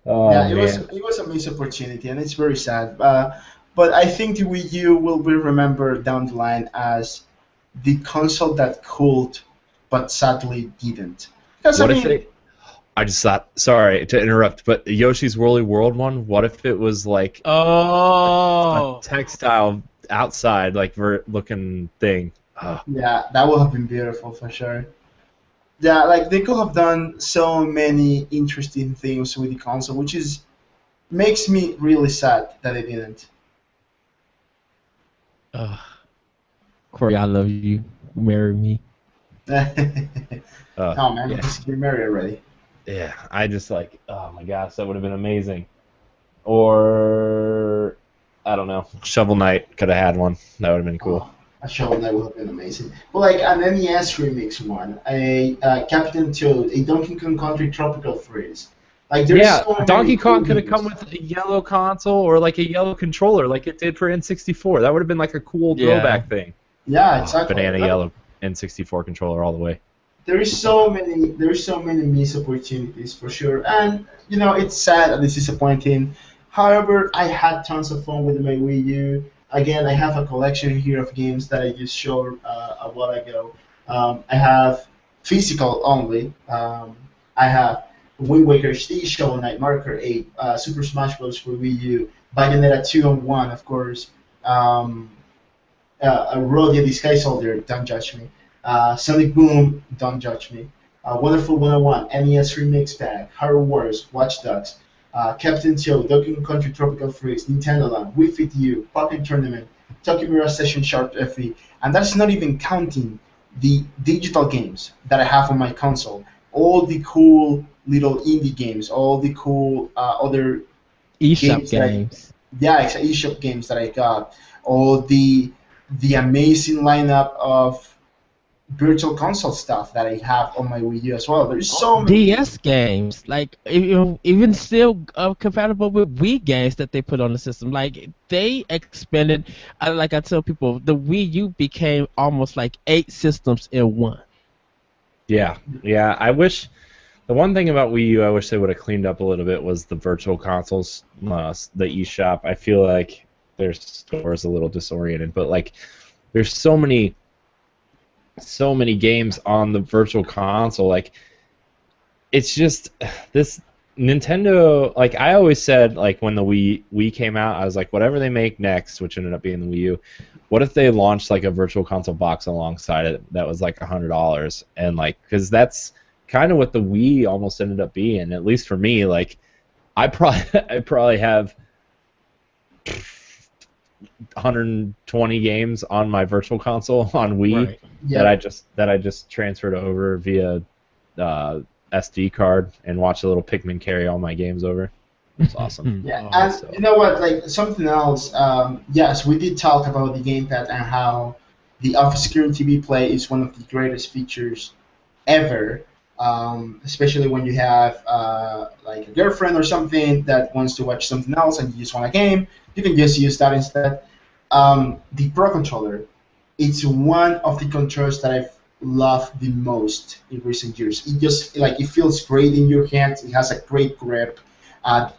Oh, Yeah, man. it was a missed opportunity, and it's very sad. But I think the Wii U will be remembered down the line as the console that could, but sadly didn't. Because What I if mean, it? I just thought. Sorry to interrupt, but the Yoshi's Woolly World one. What if it was like Oh, a textile outside, like looking thing? Oh, yeah, that would have been beautiful for sure. Yeah, like they could have done so many interesting things with the console, which makes me really sad that they didn't. Corey, I love you. Marry me. Oh man, yeah. just get married already. Yeah, I just like. Oh my gosh, that would have been amazing. Or I don't know. Shovel Knight could have had one. That would have been cool. A Shovel Knight would have been amazing. But like an NES remix one, a Captain Toad, a Donkey Kong Country Tropical Freeze. Like there's Yeah, so many Donkey cool Kong could have games. come with a yellow console or like a yellow controller, like it did for N64. That would have been like a cool Yeah. throwback thing. Yeah, exactly. Banana yellow N64 controller all the way. There's so many missed opportunities for sure, and it's sad and it's disappointing. However, I had tons of fun with my Wii U. Again, I have a collection here of games that I just showed a while ago. I have physical only. I have Wind Waker HD, Shovel Knight, Mario Kart 8, Super Smash Bros. For Wii U, Bayonetta 2 and 1, of course. Rodia the Sky Soldier, don't judge me. Sonic Boom, don't judge me. Wonderful 101, NES Remix Pack, Hero Wars, Watch Dogs, Captain Joe, Donkey Kong Country Tropical Freeze, Nintendo Land, Wii Fit U, Pocket Tournament, Tokyo Mirage Session Sharp FE, and that's not even counting the digital games that I have on my console. All the cool little indie games, all the cool other eShop games. eShop games that I got, all the amazing lineup of virtual console stuff that I have on my Wii U as well. There's so many DS games, like even still compatible with Wii games that they put on the system. Like they expanded. Like I tell people, the Wii U became almost like 8 systems in one. Yeah. I wish the one thing about Wii U I wish they would have cleaned up a little bit was the virtual consoles, the eShop. I feel like their store is a little disoriented, but like there's so many games on the virtual console. Like it's just this Nintendo. Like I always said, like when the Wii came out, I was like, whatever they make next, which ended up being the Wii U. What if they launched like a virtual console box alongside it that was like $100? And like, because that's kind of what the Wii almost ended up being, at least for me. Like I probably have 120 games on my virtual console on Wii, Right. that I just transferred over via SD card and watched a little Pikmin carry all my games over. It's awesome. Yeah, and so. you know what? Like something else. Yes, we did talk about the gamepad and how the off-screen TV play is one of the greatest features ever. Especially when you have like a girlfriend or something that wants to watch something else and you just want a game, you can just use that instead. The Pro Controller, it's one of the controllers that I've loved the most in recent years. It just it feels great in your hands. It has a great grip.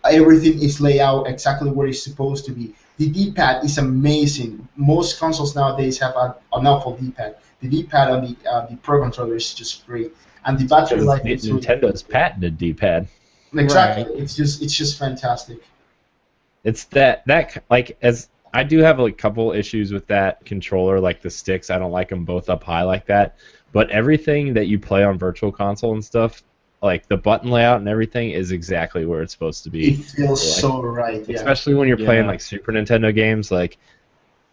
Everything is laid out exactly where it's supposed to be. The D-pad is amazing. Most consoles nowadays have an awful D-pad. The D-pad on the Pro Controller is just great. And the battery life is Nintendo's patented D-pad. Exactly. Right. It's just fantastic. It's that like as I do have a couple issues with that controller, like the sticks. I don't like them both up high like that. But everything that you play on Virtual Console and stuff, like the button layout and everything, is exactly where it's supposed to be. It feels so right. Yeah. Especially when you're playing like Super Nintendo games. Like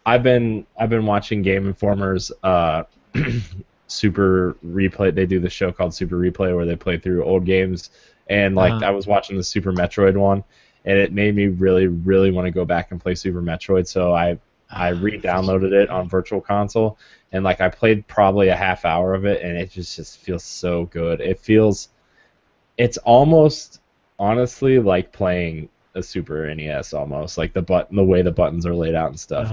I've been watching Game Informer's Super Replay. They do the show called Super Replay where they play through old games, and like I was watching the Super Metroid one, and it made me really, really want to go back and play Super Metroid. So I re-downloaded it on Virtual Console, and like I played probably a half hour of it, and it just feels so good. It's almost honestly like playing a Super NES almost, like the way the buttons are laid out and stuff.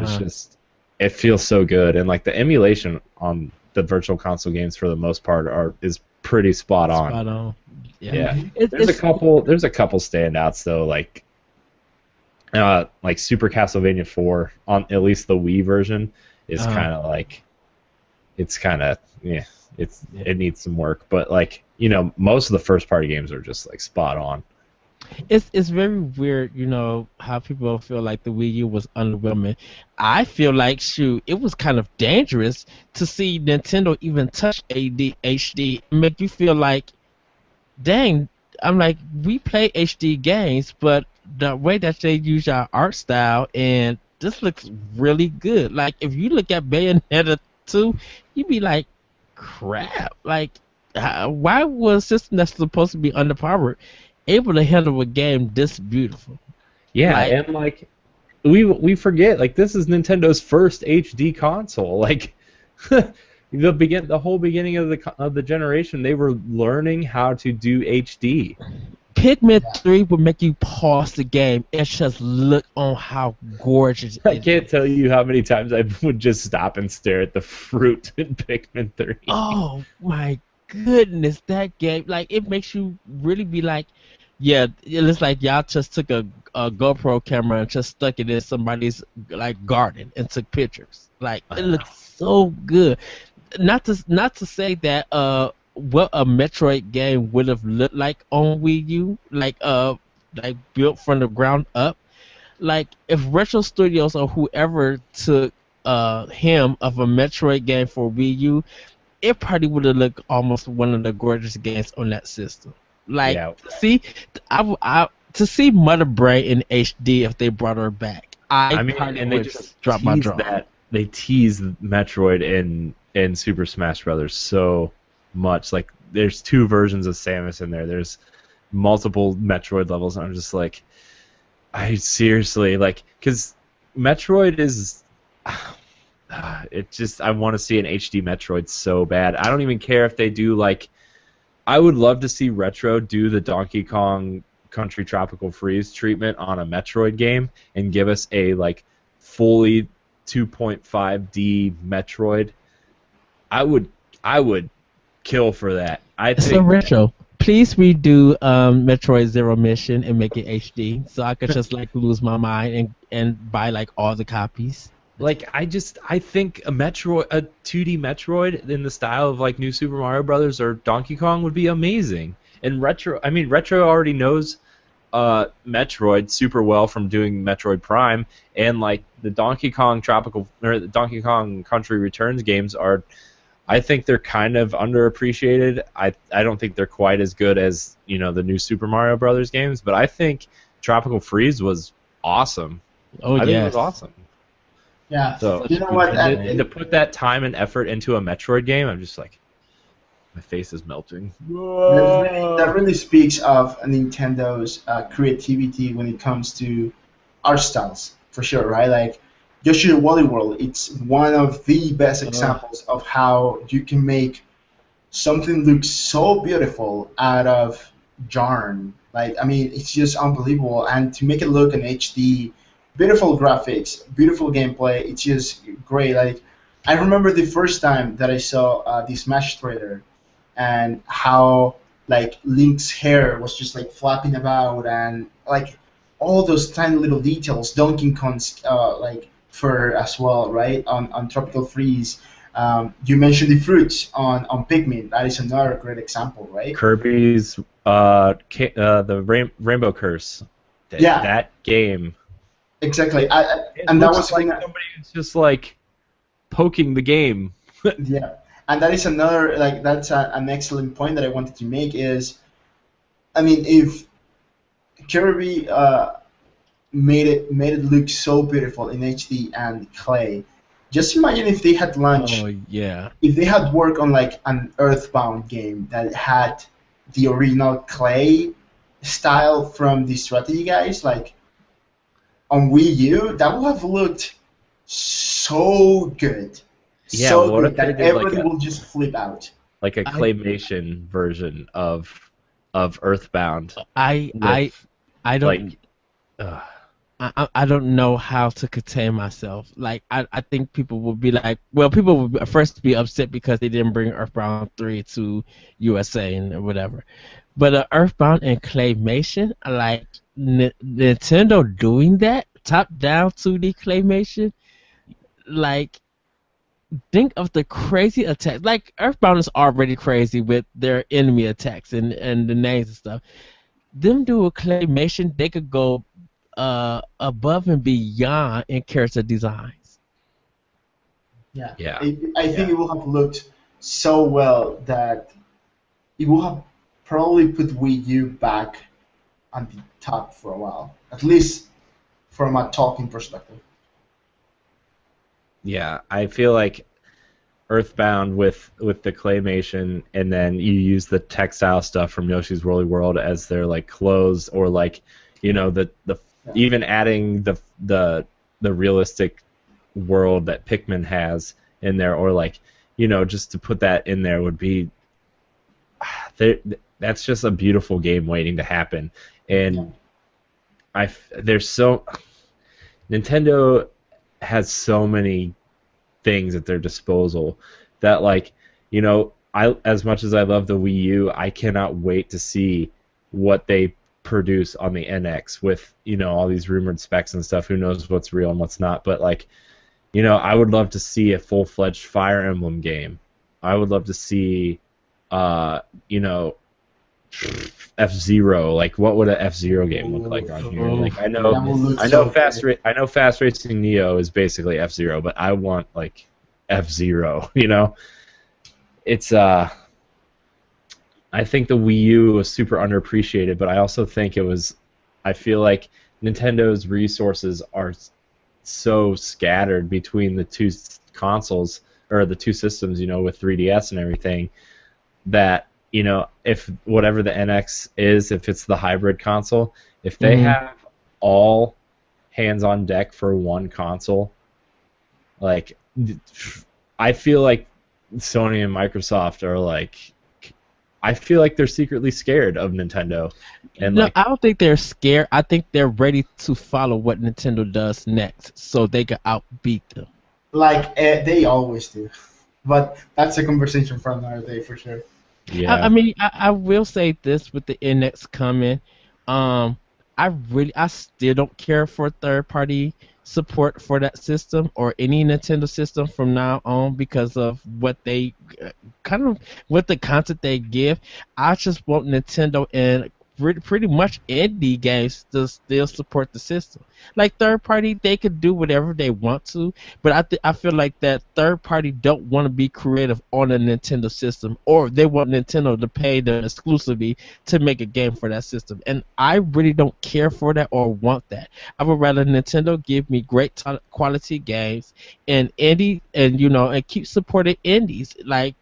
It feels so good, and like the emulation on the Virtual Console games for the most part is pretty spot on. Spot on. Yeah. There's a couple standouts though, like Super Castlevania 4 on at least the Wii version is kind of like it needs some work, but like most of the first party games are just like spot on. It's very weird, how people feel like the Wii U was underwhelming. I feel like, it was kind of dangerous to see Nintendo even touch HD. Make you feel like, dang, I'm like, we play HD games, but the way that they use our art style, and this looks really good. Like, if you look at Bayonetta 2, you'd be like, crap. Like, why was a system that's supposed to be underpowered able to handle a game this beautiful? Yeah, and like we forget, like this is Nintendo's first HD console. Like the whole beginning of the generation, they were learning how to do HD. Pikmin 3 would make you pause the game and just look on how gorgeous I it can't is. tell you how many times I would just stop and stare at the fruit in Pikmin 3. Oh my goodness, that game, like, it makes you really be like, yeah, it looks like y'all just took a GoPro camera and just stuck it in somebody's like garden and took pictures. Like, it looks so good. Not to say that what a Metroid game would have looked like on Wii U, like built from the ground up. Like, if Retro Studios or whoever took him of a Metroid game for Wii U, it probably would have looked almost one of the gorgeous games on that system. Like, Yeah. see, to see Mother Brain in HD if they brought her back, I mean, probably and they would just drop my teased jaw. that. They teased Metroid in Super Smash Brothers so much. Like, there's 2 versions of Samus in there. There's multiple Metroid levels, and I'm just like, I seriously, like, because Metroid is, it just, I want to see an HD Metroid so bad. I don't even care if they do, like, I would love to see Retro do the Donkey Kong Country Tropical Freeze treatment on a Metroid game and give us a, like, fully 2.5D Metroid. I would kill for that. I So think Retro, please redo Metroid Zero Mission and make it HD, so I could just like lose my mind and buy like all the copies. like I think a 2D Metroid in the style of like New Super Mario Brothers or Donkey Kong would be amazing. And Retro already knows Metroid super well from doing Metroid Prime, and like the Donkey Kong Country Returns games are, I think they're kind of underappreciated. I don't think they're quite as good as, you know, the new Super Mario Brothers games, but I think Tropical Freeze was awesome. Oh I think it yes. was awesome. Yeah. So You know what? and to put that time and effort into a Metroid game, I'm just like, my face is melting. That really speaks of Nintendo's creativity when it comes to art styles, for sure, right? Like Yoshi Woolly World, it's one of the best examples of how you can make something look so beautiful out of yarn. Like, I mean, it's just unbelievable. And to make it look in HD, beautiful graphics, beautiful gameplay, it's just great. Like, I remember the first time that I saw the Smash trailer and how like Link's hair was just like flapping about and like all those tiny little details. Donkey Kong's like fur as well, right? On Tropical Freeze. You mentioned the fruits on Pikmin. That is another great example, right? Kirby's Rainbow Curse. Yeah. That game. Exactly. It And that looks was like somebody was just like poking the game. yeah. And that is another, like, that's an excellent point that I wanted to make is, I mean, if Kirby made it look so beautiful in HD and clay, just imagine if they had launched, Oh yeah. if they had worked on like an Earthbound game that had the original clay style from the strategy guys, like on Wii U, that would have looked so good. Yeah, So what good if they that did like everybody will just flip out. like a claymation version of Earthbound? I with, don't like, ugh. I don't know how to contain myself. Like, I think people will be like, well, people will first be upset because they didn't bring Earthbound 3 to USA and whatever. But Earthbound and Claymation, like Nintendo doing that top down 2D Claymation, like, think of the crazy attacks. Like, Earthbound is already crazy with their enemy attacks and the names and stuff. Them do a Claymation, they could go above and beyond in character designs. Yeah. Yeah. I think it will have looked so well that it will have probably put Wii U back on the top for a while, at least from a talking perspective. Yeah, I feel like Earthbound with the claymation, and then you use the textile stuff from Yoshi's Woolly World as their like clothes, or like, you know, the even adding the realistic world that Pikmin has in there, or like, you know, just to put that in there would be that's just a beautiful game waiting to happen. And there's Nintendo has so many things at their disposal that, like, you know, as much as I love the Wii U, I cannot wait to see what they produce on the NX with, you know, all these rumored specs and stuff. Who knows what's real and what's not? But, like, you know, I would love to see a full-fledged Fire Emblem game. I would love to see, you know, F-Zero. Like, what would an F-Zero game look like on here? Like, I know Fast Racing Neo is basically F-Zero, but I want, like, F-Zero. You know, it's I think the Wii U was super underappreciated, but I also think I feel like Nintendo's resources are so scattered between the two consoles, or the two systems, you know, with 3DS and everything, that, you know, if whatever the NX is, if it's the hybrid console, if they have all hands on deck for one console, like, I feel like Sony and Microsoft are like, I feel like they're secretly scared of Nintendo. And no, like, I don't think they're scared. I think they're ready to follow what Nintendo does next, so they can outbeat them. Like they always do, but that's a conversation for another day for sure. yeah. I mean, I will say this with the NX coming. I still don't care for third-party support for that system or any Nintendo system from now on because of what they what the content they give. I just want Nintendo and pretty much indie games to still support the system. Like third party, they could do whatever they want to, but I feel like that third party don't want to be creative on a Nintendo system, or they want Nintendo to pay them exclusively to make a game for that system. And I really don't care for that or want that. I would rather Nintendo give me great quality games and indie, and and keep supporting indies. Like,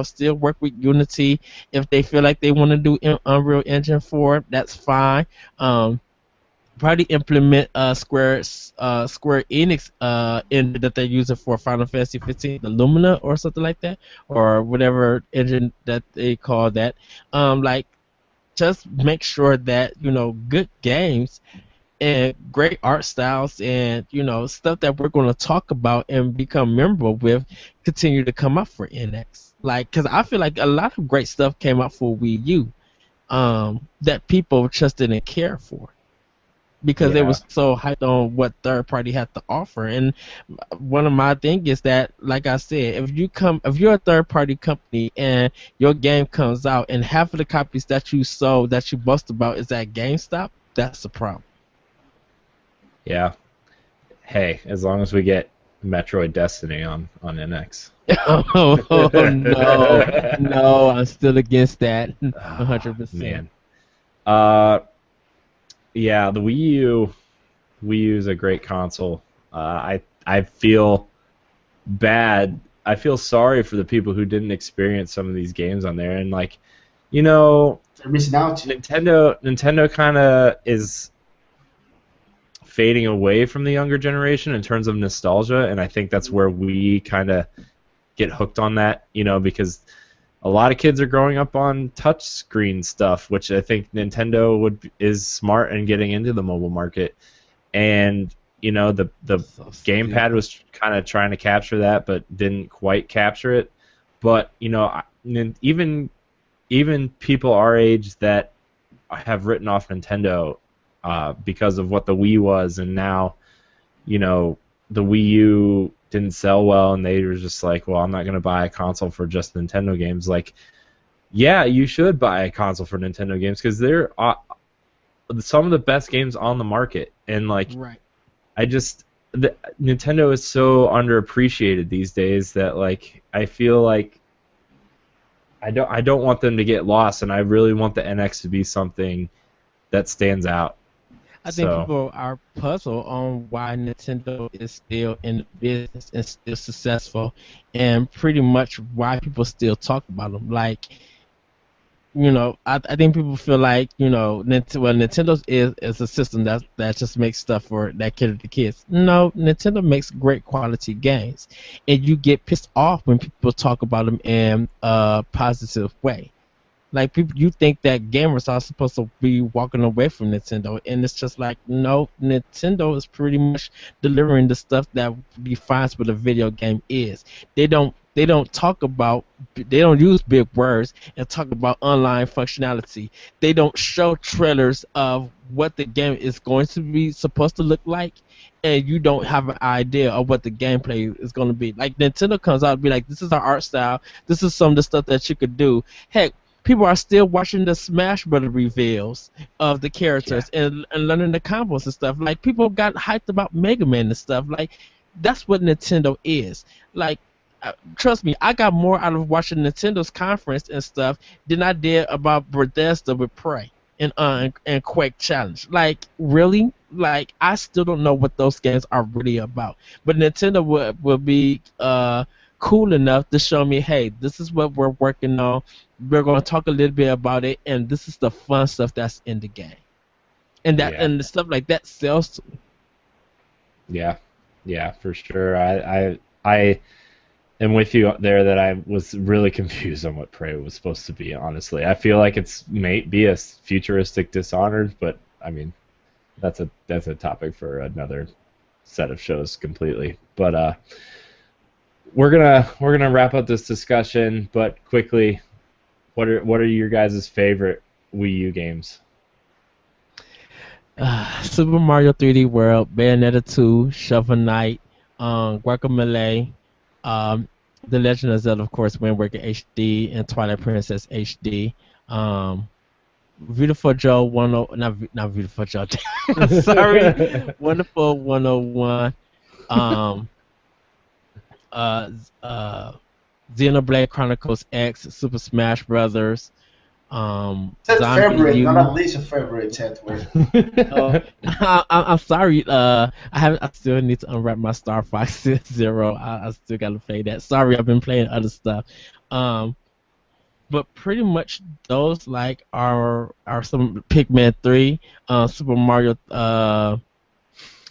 still work with Unity if they feel like they want to do Unreal Engine 4. That's fine. Probably implement Square Enix engine that they're using for Final Fantasy 15, the Lumina or something like that, or whatever engine that they call that. Like, just make sure that good games and great art styles and stuff that we're going to talk about and become memorable with continue to come up for NX. Like, because I feel like a lot of great stuff came out for Wii U that people just didn't care for because it was so hyped on what third party had to offer. And one of my things is that, like I said, if you're a third party company and your game comes out and half of the copies that you sold that you boast about is at GameStop, that's a problem. Yeah. Hey, as long as we get Metroid Destiny on NX. Oh no, I'm still against that. 100%. Man. Yeah, the Wii U is a great console. I feel bad. I feel sorry for the people who didn't experience some of these games on there, and like, they're missing out. Nintendo kind of is fading away from the younger generation in terms of nostalgia, and I think that's where we kind of get hooked on that, because a lot of kids are growing up on touch screen stuff, which I think Nintendo is smart in getting into the mobile market. And the gamepad was kind of trying to capture that, but didn't quite capture it. But even people our age that have written off Nintendo because of what the Wii was, and now the Wii U didn't sell well, and they were just like, well, I'm not going to buy a console for just Nintendo games. Like, yeah, you should buy a console for Nintendo games because they're some of the best games on the market. And like, right. Nintendo is so underappreciated these days that like I feel like I don't want them to get lost, and I really want the NX to be something that stands out. I think people are puzzled on why Nintendo is still in the business and still successful, and pretty much why people still talk about them. Like, I think people feel like, Nintendo is a system that just makes stuff for that cater to kids. No, Nintendo makes great quality games, and you get pissed off when people talk about them in a positive way. Like people, you think that gamers are supposed to be walking away from Nintendo, and it's just like no, Nintendo is pretty much delivering the stuff that defines what a video game is. They don't talk about, they don't use big words and talk about online functionality. They don't show trailers of what the game is going to be supposed to look like, and you don't have an idea of what the gameplay is going to be. Like Nintendo comes out and be like, this is our art style, this is some of the stuff that you could do. Heck, people are still watching the Smash Brother reveals of the characters and learning the combos and stuff. Like people got hyped about Mega Man and stuff. Like that's what Nintendo is. Like trust me, I got more out of watching Nintendo's conference and stuff than I did about Bethesda with Prey and Quake Challenge. Like really, like I still don't know what those games are really about. But Nintendo will be cool enough to show me, hey, this is what we're working on. We're going to talk a little bit about it, and this is the fun stuff that's in the game, and that and the stuff like that sells to me. Yeah, for sure. I am with you there that I was really confused on what Prey was supposed to be. Honestly, I feel like it's may be a futuristic Dishonored, but I mean, that's a topic for another set of shows completely. But we're gonna wrap up this discussion, but quickly, what are your guys' favorite Wii U games? Super Mario 3D World, Bayonetta 2, Shovel Knight, Guacamelee, The Legend of Zelda, of course, Wind Waker HD, and Twilight Princess HD. Beautiful Joe 10, not Beautiful Joe. Sorry, Wonderful 101. Xenoblade Chronicles X, Super Smash Brothers. That's favorite, not at least a favorite. I'm sorry. I still need to unwrap my Star Fox Zero. I still gotta play that. Sorry, I've been playing other stuff. But pretty much those like are some Pikmin 3, Super Mario,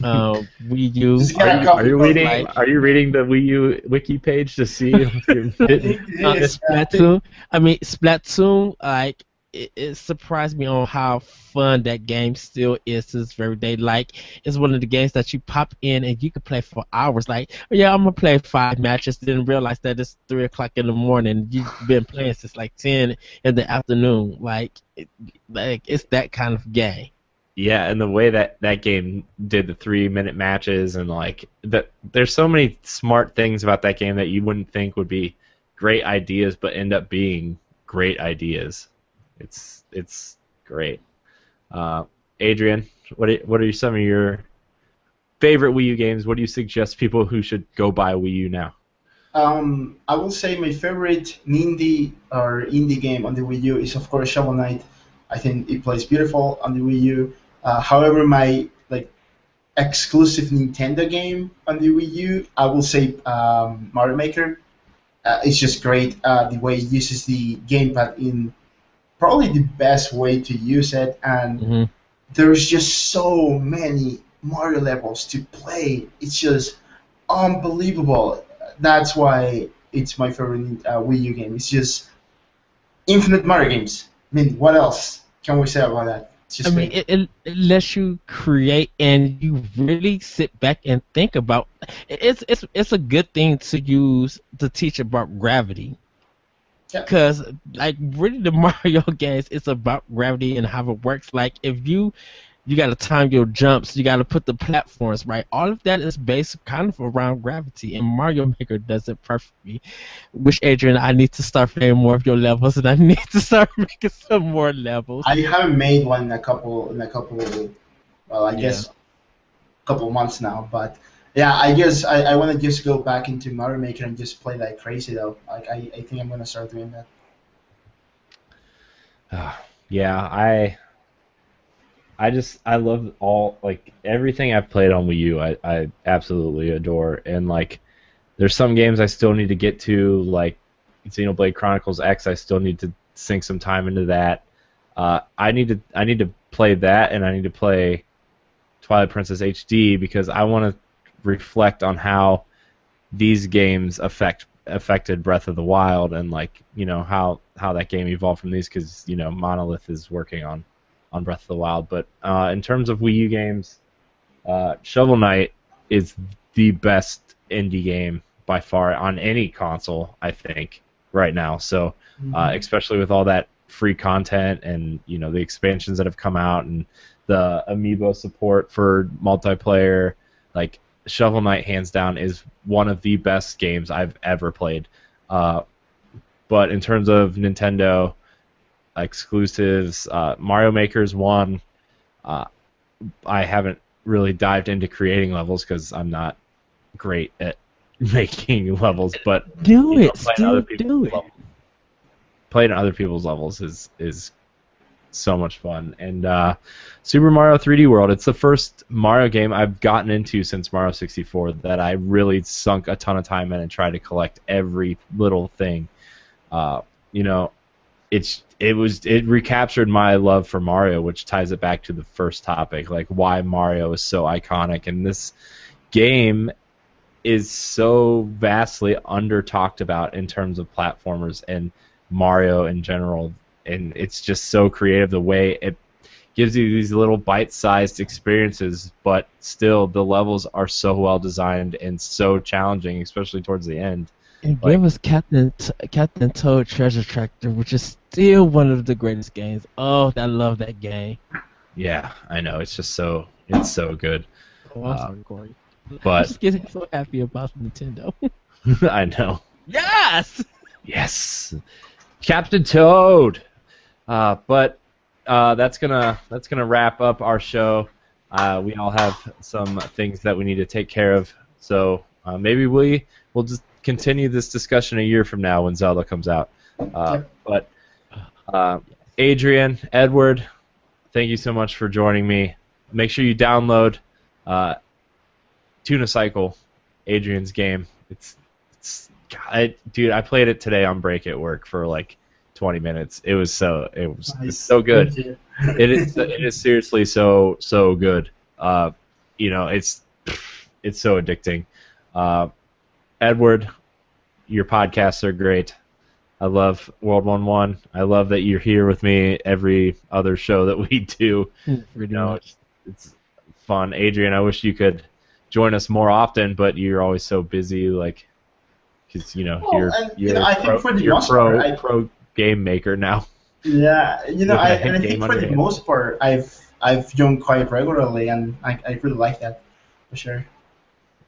Wii U. Are you reading the Wii U wiki page to see if you're hitting? Splatoon. I mean, Splatoon. Like it surprised me on how fun that game still is to this very day. Like it's one of the games that you pop in and you can play for hours. Like, yeah, I'm gonna play 5 matches. Didn't realize that it's 3 o'clock in the morning. You've been playing since like 10 in the afternoon. Like it's that kind of game. Yeah, and the way that game did the 3-minute matches and like there's so many smart things about that game that you wouldn't think would be great ideas, but end up being great ideas. It's great. Adrian, what are some of your favorite Wii U games? What do you suggest people who should go buy a Wii U now? I will say my favorite indie game on the Wii U is of course Shovel Knight. I think it plays beautiful on the Wii U. However, my exclusive Nintendo game on the Wii U, I will say Mario Maker. It's just great the way it uses the gamepad in probably the best way to use it, and there's just so many Mario levels to play. It's just unbelievable. That's why it's my favorite Wii U game. It's just infinite Mario games. I mean, what else can we say about that? I mean, it lets you create and you really sit back and think about. It's a good thing to use to teach about gravity. Because, like, really the Mario games, it's about gravity and how it works. Like, if you got to time your jumps, you got to put the platforms right. All of that is based kind of around gravity, and Mario Maker does it perfectly. Wish, Adrian, I need to start playing more of your levels, and I need to start making some more levels. I haven't made one in a couple. Well, I guess a couple of months now, but. Yeah, I guess I want to just go back into Mario Maker and just play like crazy though. Like I think I'm gonna start doing that. Yeah, I love everything I've played on Wii U. I absolutely adore, and like there's some games I still need to get to, like Xenoblade Chronicles X. I still need to sink some time into that. I need to play that, and I need to play Twilight Princess HD because I want to reflect on how these games affect affected Breath of the Wild and like how that game evolved from these, because Monolith is working on Breath of the Wild. But in terms of Wii U games, Shovel Knight is the best indie game by far on any console, I think, right now. So especially with all that free content and the expansions that have come out and the amiibo support for multiplayer, like Shovel Knight hands down is one of the best games I've ever played. But in terms of Nintendo exclusives, Mario Maker's one. I haven't really dived into creating levels because I'm not great at making levels, but do it. Playing other people's levels is so much fun. And Super Mario 3D World, it's the first Mario game I've gotten into since Mario 64 that I really sunk a ton of time in and tried to collect every little thing. It recaptured my love for Mario, which ties it back to the first topic, like why Mario is so iconic. And this game is so vastly under talked about in terms of platformers and Mario in general, and it's just so creative the way it gives you these little bite-sized experiences, but still the levels are so well designed and so challenging, especially towards the end. And gave us Captain Toad Treasure Tractor, which is still one of the greatest games. Oh, I love that game. Yeah, I know. It's so good. Oh, I'm sorry, Corey. But I'm just getting so happy about Nintendo. I know. Yes. Yes, Captain Toad. But that's gonna wrap up our show. We all have some things that we need to take care of. So maybe we'll just continue this discussion a year from now when Zelda comes out. But Adrian, Edward, thank you so much for joining me. Make sure you download Tuna Cycle, Adrian's game. Dude, I played it today on break at work for like 20 minutes. It's so good. It is seriously so good. It's so addicting. Edward, your podcasts are great. I love World 1-1. I love that you're here with me every other show that we do. It's fun. Adrian, I wish you could join us more often, but you're always so busy, like, because you're a pro game maker now. Yeah, I think for the most part, I've joined quite regularly, and I really like that, for sure.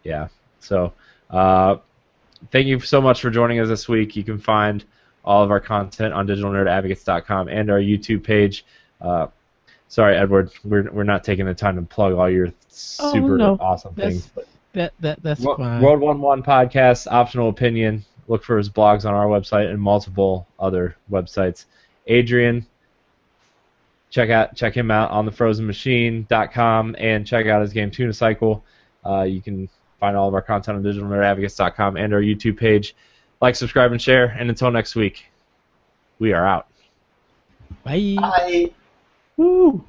Yeah. So, thank you so much for joining us this week. You can find all of our content on digitalnerdadvocates.com and our YouTube page. Sorry, Edward, we're not taking the time to plug all your super awesome things. That's fine. World 1-1 podcast, optional opinion. Look for his blogs on our website and multiple other websites. Adrian, check him out on thefrozenmachine.com and check out his game Tuna Cycle. You can find all of our content on digitalnerdadvocates.com and our YouTube page. Like, subscribe, and share. And until next week, we are out. Bye. Bye. Woo.